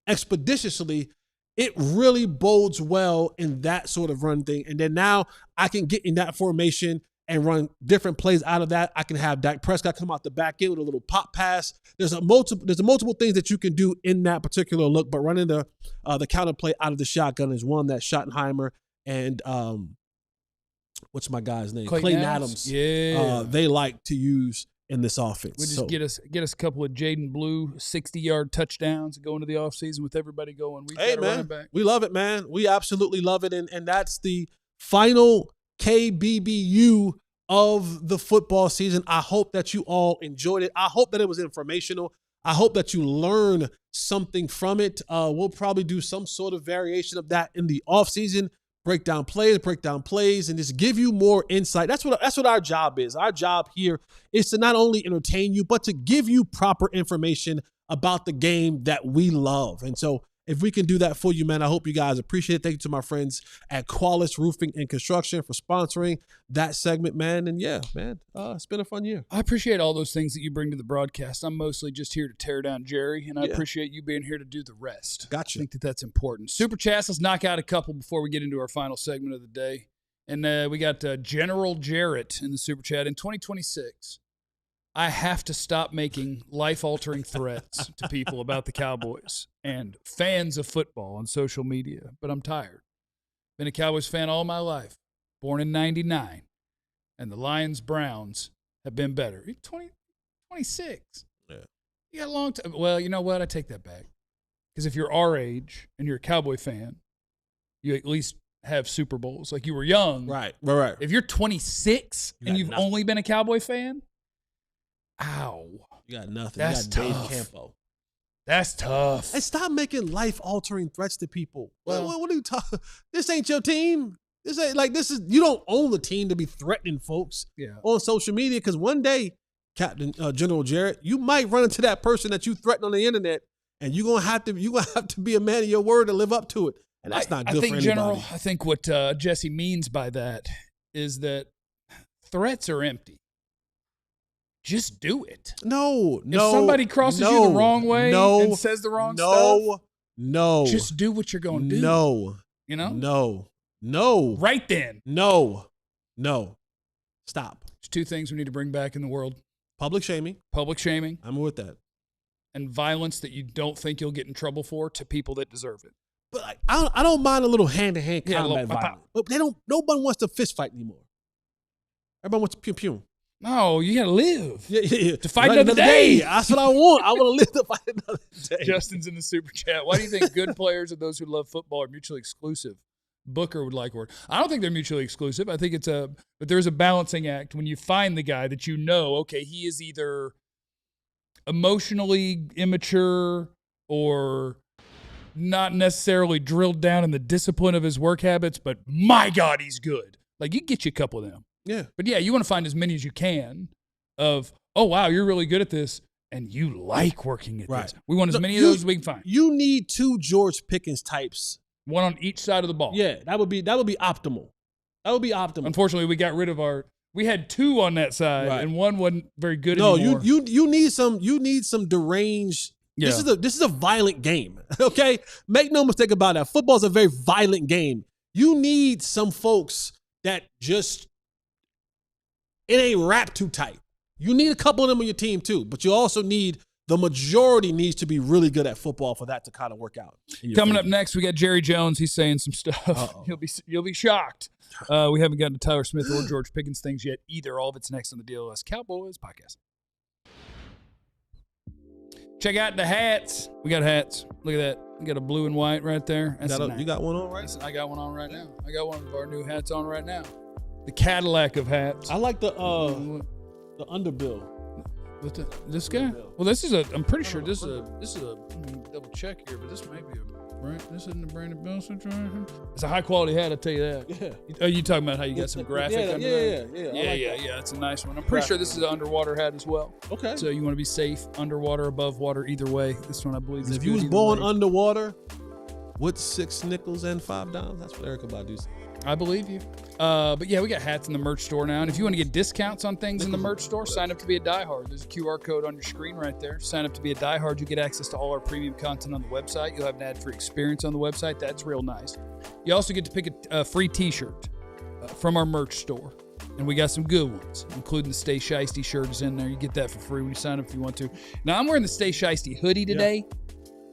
expeditiously, it really bodes well in that sort of run thing. And then now I can get in that formation and run different plays out of that. I can have Dak Prescott come out the back end with a little pop pass. There's multiple things that you can do in that particular look, but running the counter play out of the shotgun is one that Schottenheimer and what's my guy's name? Klayton Adams. Yeah. They like to use in this offense. We just get us a couple of Jaden Blue 60-yard touchdowns and go into the offseason with everybody going. Hey, man, we love it, man. We absolutely love it. And that's the final KBBU of the football season. I hope that you all enjoyed it. I hope that it was informational. I hope that you learned something from it. We'll probably do some sort of variation of that in the offseason. Break down plays, and just give you more insight. That's what our job is. Our job here is to not only entertain you, but to give you proper information about the game that we love. And so if we can do that for you, man, I hope you guys appreciate it. Thank you to my friends at Qualis Roofing and Construction for sponsoring that segment, man. And yeah, man, it's been a fun year. I appreciate all those things that you bring to the broadcast. I'm mostly just here to tear down Jerry, and I appreciate you being here to do the rest. Gotcha. I think that's important. Super Chats, let's knock out a couple before we get into our final segment of the day. And we got General Jarrett in the Super Chat. In 2026, I have to stop making life-altering threats to people about the Cowboys and fans of football on social media, but I'm tired. Been a Cowboys fan all my life, born in 99, and the Lions-Browns have been better. 26. Yeah. You got a long time. Well, you know what? I take that back. Because if you're our age and you're a Cowboy fan, you at least have Super Bowls. Like you were young. Right. If you're 26 and you've only been a Cowboy fan, ow. You got nothing. That's you got tough. Dave Campo. That's tough. And stop making life-altering threats to people. Well, what are you talking? This ain't your team. This ain't you don't own the team to be threatening folks on social media, because one day, Captain General Jarrett, you might run into that person that you threaten on the internet, and you're gonna have to be a man of your word to live up to it. And that's not good for anybody. General, I think what Jesse means by that is that threats are empty. Just do it. No. If somebody crosses you the wrong way and says the wrong stuff, just do what you're going to do. No. You know? No. Right then. No. Stop. There's 2 things we need to bring back in the world. Public shaming. I'm with that. And violence that you don't think you'll get in trouble for to people that deserve it. But I don't mind a little hand-to-hand combat violence. But nobody wants to fist fight anymore. Everybody wants to pew-pew. No, you got to live. Yeah. To fight another day. That's what I want. I want to live to fight another day. Justin's in the super chat. Why do you think good players and those who love football are mutually exclusive? Booker would like word. I don't think they're mutually exclusive. I think but there's a balancing act when you find the guy that you know, okay, he is either emotionally immature or not necessarily drilled down in the discipline of his work habits, but my God, he's good. Like, you get you a couple of them. Yeah. But yeah, you want to find as many as you can of, oh, wow, you're really good at this, and you like working at this. We want as many of those as we can find. You need 2 George Pickens types. One on each side of the ball. Yeah, that would be optimal. Unfortunately, we got rid of we had 2 on that side, and one wasn't very good anymore. No, you need some deranged. Yeah. This is a violent game. Okay? Make no mistake about that. Football is a very violent game. You need some folks that just it ain't rap too tight. You need a couple of them on your team too, but you also need the majority needs to be really good at football for that to kind of work out. Coming up next, we got Jerry Jones. He's saying some stuff. You'll be shocked. We haven't gotten to Tyler Smith or George Pickens things yet either. All of it's next on the DLLS Cowboys podcast. Check out the hats. We got hats. Look at that. We got a blue and white right there. You got one on right now? I got one on right now. I got one of our new hats on right now. The Cadillac of hats. I like the underbill. This guy? Well, I'm pretty sure this is a let me double check here, but this may be this isn't a Brandon Bell situation. It's a high quality hat, I'll tell you that. Yeah. Oh, you talking about how you got some graphic under there? Yeah. It's a nice one. I'm pretty sure this is an underwater hat as well. Okay. So you want to be safe underwater, above water, either way. This one, I believe, is if you was born underwater with 6 nickels and $5, that's what Erykah Badu said. I believe you. But yeah, we got hats in the merch store now. And if you want to get discounts on things in the merch store, sign up to be a diehard. There's a QR code on your screen right there. Sign up to be a diehard. You get access to all our premium content on the website. You'll have an ad-free experience on the website. That's real nice. You also get to pick a free t-shirt from our merch store. And we got some good ones, including the Stay Shiesty shirt is in there. You get that for free when you sign up if you want to. Now, I'm wearing the Stay Shiesty hoodie today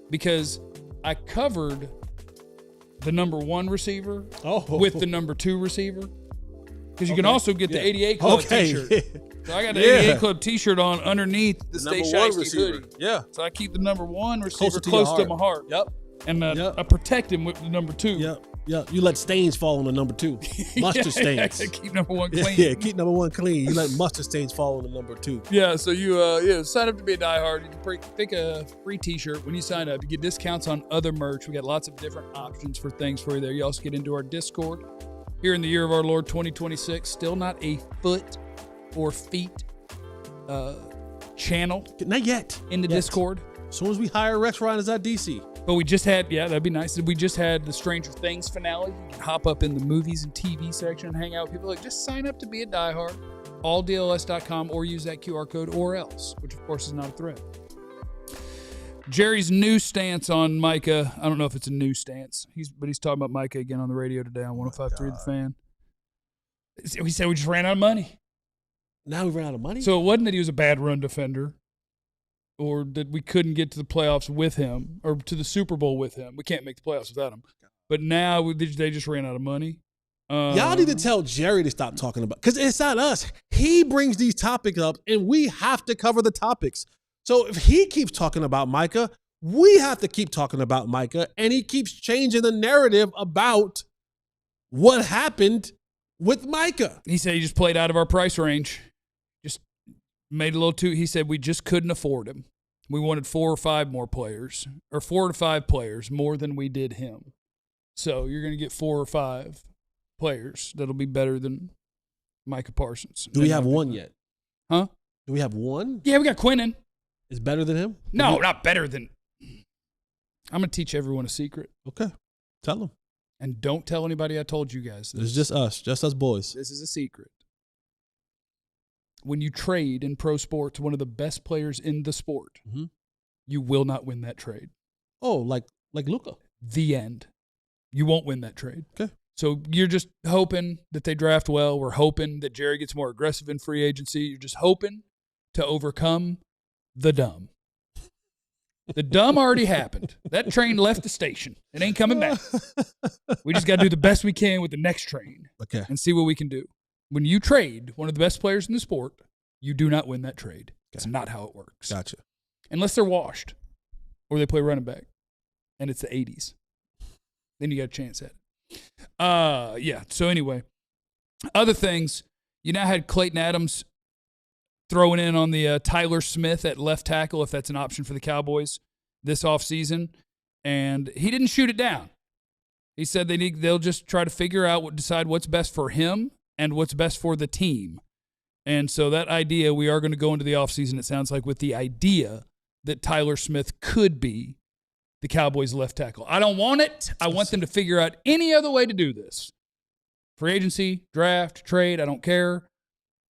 because I covered the number 1 receiver with the number 2 receiver. Because you can also get the 88 Club t-shirt. So I got the 88 Club t-shirt on underneath the Stay Shiesty hoodie. Yeah. So I keep the number 1 receiver close to my heart. Yep. And I protect him with the number 2. Yep. Yeah, you let stains fall on the number 2. Mustard stains. Keep number 1 clean. Yeah, keep number 1 clean. You let mustard stains fall on the number 2. Yeah, so you sign up to be a diehard. You can pick a free t-shirt when you sign up. You get discounts on other merch. We got lots of different options for things for you there. You also get into our Discord. Here in the year of our Lord 2026, still not a foot or feet channel. Not yet. In the Discord. As soon as we hire Rex Ryan as our DC. But we just had, that'd be nice. We just had the Stranger Things finale. You can hop up in the movies and TV section and hang out with people. Like, just sign up to be a diehard, alldlls.com, or use that QR code, or else, which of course is not a threat. Jerry's new stance on Micah. I don't know if it's a new stance, but he's talking about Micah again on the radio today on 105.3 The Fan. He said we just ran out of money. Now we ran out of money? So it wasn't that he was a bad run defender, or that we couldn't get to the playoffs with him, or to the Super Bowl with him. We can't make the playoffs without him. But now they just ran out of money. Y'all need to tell Jerry to stop talking about, because it's not us. He brings these topics up, and we have to cover the topics. So if he keeps talking about Micah, we have to keep talking about Micah, and he keeps changing the narrative about what happened with Micah. He said he just played out of our price range. Just made a little too. He said we just couldn't afford him. We wanted 4 or 5 more players, or 4 to 5 players more than we did him. So you're going to get 4 or 5 players that'll be better than Micah Parsons. Do we have one yet? Huh? Do we have one? Yeah, we got Quinnen. Is better than him? No, not better than. I'm going to teach everyone a secret. Okay. Tell them. And don't tell anybody I told you guys this. It's just us boys. This is a secret. when you trade in pro sports one of the best players in the sport, you will not win that trade. Oh, like Luka. The end. You won't win that trade. Okay. So you're just hoping that they draft well. We're hoping that Jerry gets more aggressive in free agency. You're just hoping to overcome the dumb. The dumb already happened. That train left the station. It ain't coming back. We just got to do the best we can with the next train and see what we can do. When you trade one of the best players in the sport, you do not win that trade. It's not how it works. Gotcha. Unless they're washed or they play running back and it's the 80s. Then you got a chance at it. Yeah. So anyway, other things, you now had Klayton Adams throwing in on the Tyler Smith at left tackle, if that's an option for the Cowboys this offseason. And he didn't shoot it down. He said they'll just try to decide what's best for him and what's best for the team. And so that idea, we are going to go into the offseason, it sounds like, with the idea that Tyler Smith could be the Cowboys left tackle. I don't want it. I want them to figure out any other way to do this. Free agency, draft, trade, I don't care.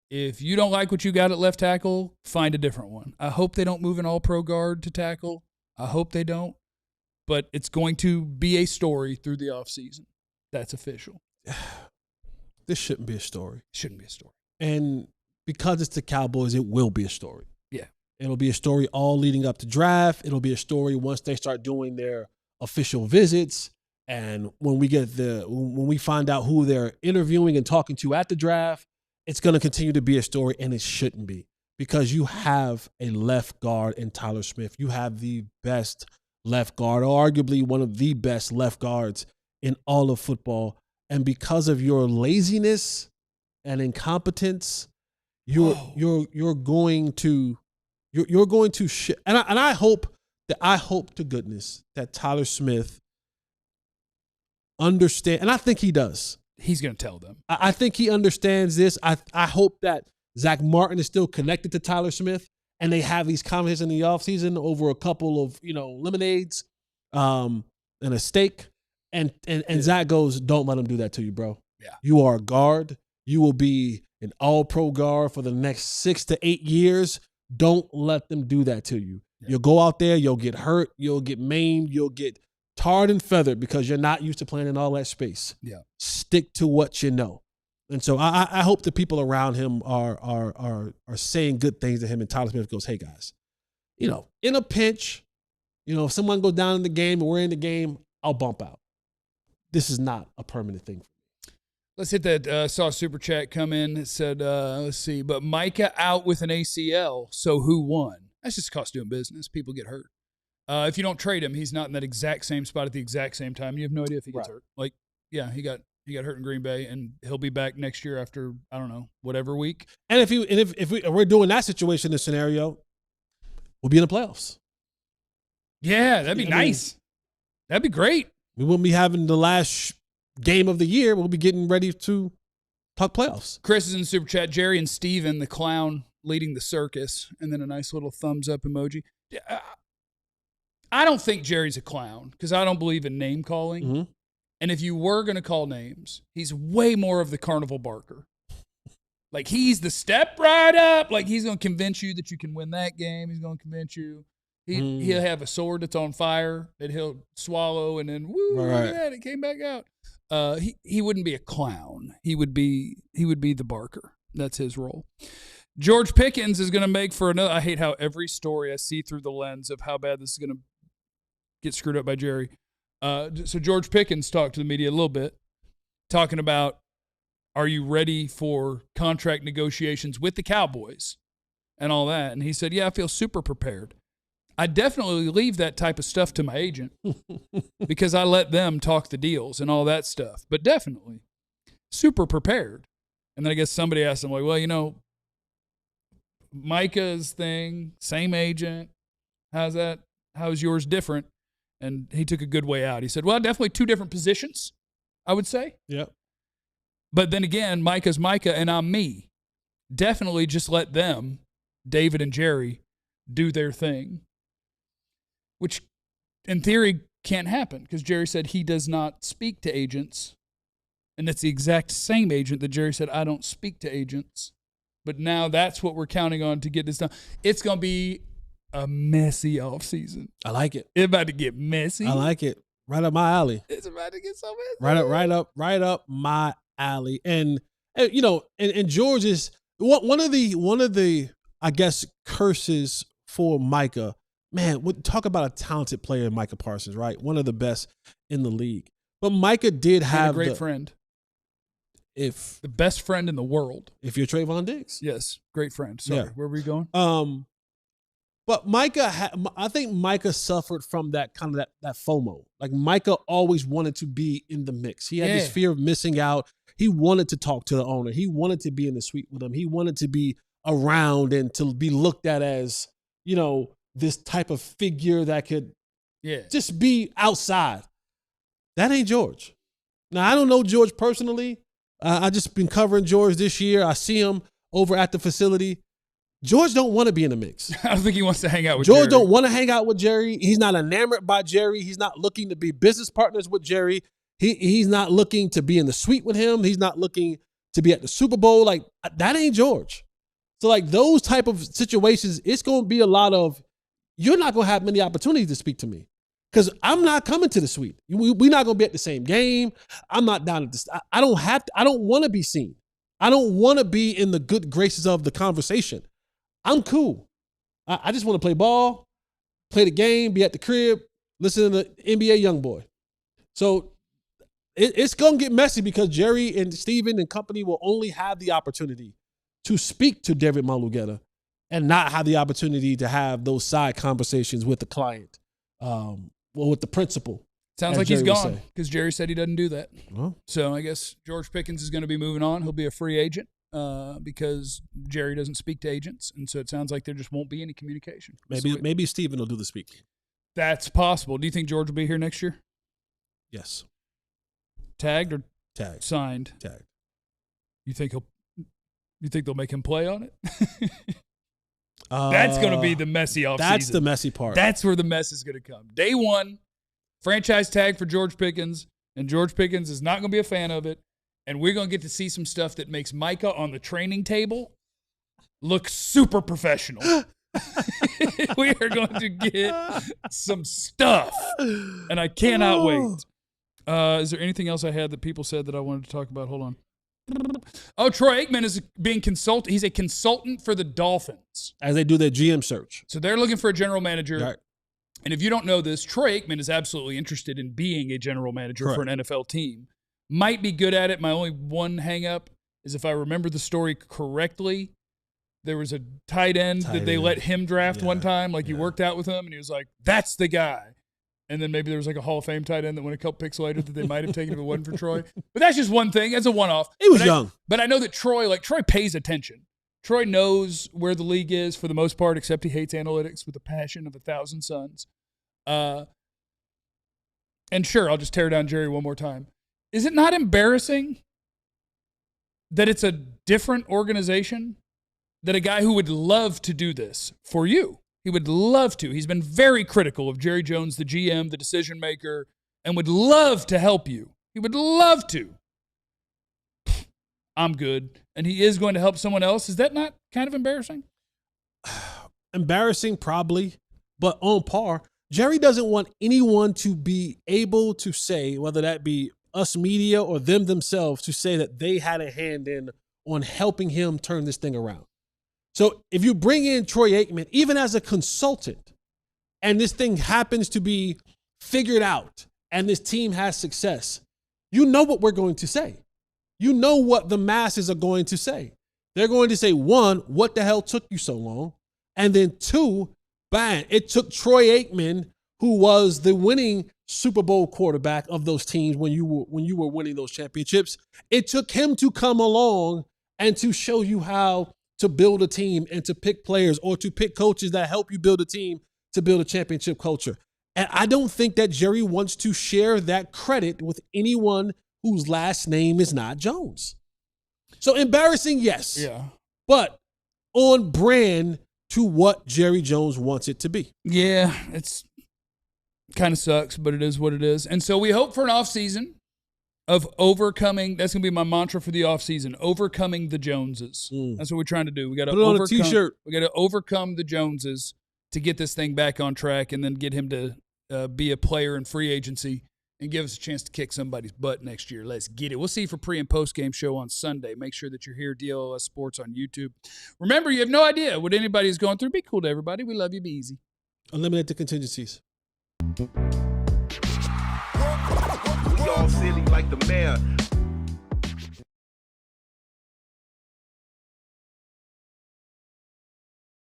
If you don't like what you got at left tackle, find a different one. I hope they don't move an all-pro guard to tackle. I hope they don't. But it's going to be a story through the offseason. That's official. This shouldn't be a story. It shouldn't be a story. And because it's the Cowboys, it will be a story. Yeah. It'll be a story all leading up to draft. It'll be a story once they start doing their official visits. And when we find out who they're interviewing and talking to at the draft, it's going to continue to be a story, and it shouldn't be, because you have a left guard in Tyler Smith. You have the best left guard, or arguably one of the best left guards in all of football. And because of your laziness and incompetence, you're going to I hope to goodness that Tyler Smith understand, and I think he does. He's going to tell them. I think he understands this. I hope that Zach Martin is still connected to Tyler Smith, and they have these conversations in the offseason over a couple of, lemonades and a steak. And Zach goes, don't let him do that to you, bro. Yeah. You are a guard. You will be an all-pro guard for the next 6 to 8 years. Don't let them do that to you. Yeah. You'll go out there, you'll get hurt, you'll get maimed, you'll get tarred and feathered because you're not used to playing in all that space. Yeah. Stick to what you know. And so I hope the people around him are saying good things to him. And Tyler Smith goes, hey, guys, in a pinch, if someone goes down in the game and we're in the game, I'll bump out. This is not a permanent thing. Let's hit that. Saw a super chat come in. It said, let's see, but Micah out with an ACL, so who won? That's just cost doing business. People get hurt. If you don't trade him, he's not in that exact same spot at the exact same time. You have no idea if he gets hurt. Like, yeah, he got hurt in Green Bay, and he'll be back next year after, I don't know, whatever week. And if we're doing that situation, this scenario, we'll be in the playoffs. Yeah, that'd be nice. That'd be great. We wouldn't be having the last game of the year. We'll be getting ready to talk playoffs. Chris is in the super chat. Jerry and Steven, the clown leading the circus, and then a nice little thumbs up emoji. I don't think Jerry's a clown because I don't believe in name calling. Mm-hmm. And if you were going to call names, he's way more of the carnival barker. Like, he's the step right up. Like, he's going to convince you that you can win that game. He's going to convince you. He'll have a sword that's on fire that he'll swallow, and then, woo, look at that, it came back out. He wouldn't be a clown. He would be the barker. That's his role. George Pickens is going to make for another. I hate how every story I see through the lens of how bad this is going to get screwed up by Jerry. So George Pickens talked to the media a little bit, talking about, are you ready for contract negotiations with the Cowboys and all that? And he said, yeah, I feel super prepared. I definitely leave that type of stuff to my agent because I let them talk the deals and all that stuff. But definitely super prepared. And then I guess somebody asked him, like, well, Micah's thing, same agent. How's that? How's yours different? And he took a good way out. He said, well, definitely two different positions, I would say. Yep. But then again, Micah's Micah and I'm me. Definitely just let them, David and Jerry, do their thing. Which, in theory, can't happen because Jerry said he does not speak to agents. And that's the exact same agent that Jerry said, I don't speak to agents. but now that's what we're counting on to get this done. It's going to be a messy offseason. I like it. It's about to get messy. I like it. Right up my alley. It's about to get so messy. Right up my alley. And George is one of the I guess curses for Micah. Man, talk about a talented player in Micah Parsons, right? One of the best in the league. But Micah did have a great friend. The best friend in the world. If you're Trevon Diggs. Yes, great friend. Sorry, where were we going? But I think Micah suffered from that kind of that FOMO. Like Micah always wanted to be in the mix. He had this fear of missing out. He wanted to talk to the owner. He wanted to be in the suite with him. He wanted to be around and to be looked at as, this type of figure that could just be outside. That ain't George. Now, I don't know George personally. I just been covering George this year. I see him over at the facility. George don't want to be in the mix. I don't think he wants to hang out with George. Jerry. Don't want to hang out with Jerry. He's not enamored by Jerry. He's not looking to be business partners with Jerry. He's not looking to be in the suite with him. He's not looking to be at the Super Bowl. Like, that ain't George. So, like, those type of situations, it's going to be a lot of, you're not going to have many opportunities to speak to me because I'm not coming to the suite. We're not going to be at the same game. I'm not down at this. I don't want to be seen. I don't want to be in the good graces of the conversation. I'm cool. I just want to play ball, play the game, be at the crib, listen to the NBA Youngboy. So it's going to get messy because Jerry and Steven and company will only have the opportunity to speak to David Malugeta and not have the opportunity to have those side conversations with the client, with the principal. Sounds like he's gone because Jerry said he doesn't do that. Well, so I guess George Pickens is going to be moving on. He'll be a free agent because Jerry doesn't speak to agents. And so it sounds like there just won't be any communication. Maybe Steven will do the speaking. That's possible. Do you think George will be here next year? Yes. Tagged or tagged? Signed. Tagged. You think they'll make him play on it? That's going to be the messy offseason. That's the messy part. That's where the mess is going to come. Day one, franchise tag for George Pickens, and George Pickens is not going to be a fan of it. And we're going to get to see some stuff that makes Micah on the training table look super professional. We are going to get some stuff, and I cannot wait. Is there anything else I had that people said that I wanted to talk about? Hold on. Oh, Troy Aikman is being consulted. He's a consultant for the Dolphins. As they do their GM search. So they're looking for a general manager. Right. And if you don't know this, Troy Aikman is absolutely interested in being a general manager for an NFL team. Might be good at it. My only one hang-up is if I remember the story correctly, there was a tight end that they let him draft one time. Like he worked out with him, and he was like, that's the guy. And then maybe there was like a Hall of Fame tight end that went a couple picks later that they might have taken if it wasn't for Troy. But that's just one thing. That's a one-off. He was young. But I know that Troy pays attention. Troy knows where the league is for the most part, except he hates analytics with the passion of 1,000 suns. And sure, I'll just tear down Jerry one more time. Is it not embarrassing that it's a different organization, that a guy who would love to do this for you, he would love to. He's been very critical of Jerry Jones, the GM, the decision maker, and would love to help you. He would love to. I'm good. And he is going to help someone else. Is that not kind of embarrassing? Embarrassing, probably, but on par. Jerry doesn't want anyone to be able to say, whether that be us media or them themselves, to say that they had a hand in on helping him turn this thing around. So if you bring in Troy Aikman, even as a consultant, and this thing happens to be figured out and this team has success, you know what we're going to say. You know what the masses are going to say. They're going to say, one, what the hell took you so long? And then two, bang, it took Troy Aikman, who was the winning Super Bowl quarterback of those teams when you were winning those championships. It took him to come along and to show you how to build a team and to pick players or to pick coaches that help you build a team to build a championship culture. And I don't think that Jerry wants to share that credit with anyone whose last name is not Jones. So embarrassing, yes. Yeah. But on brand to what Jerry Jones wants it to be. Yeah, it's kind of sucks, but it is what it is. And so we hope for an offseason of overcoming. That's going to be my mantra for the offseason, overcoming the Joneses. That's what we're trying to do. We got to Put it on a t-shirt. We got to overcome the Joneses to get this thing back on track and then get him to be a player in free agency and give us a chance to kick somebody's butt next year. Let's get it. We'll see you for pre- and post-game show on Sunday. Make sure that you're here, DLLS Sports on YouTube. Remember, you have no idea what anybody is going through. Be cool to everybody. We love you. Be easy. Eliminate the contingencies. We all silly like the mayor.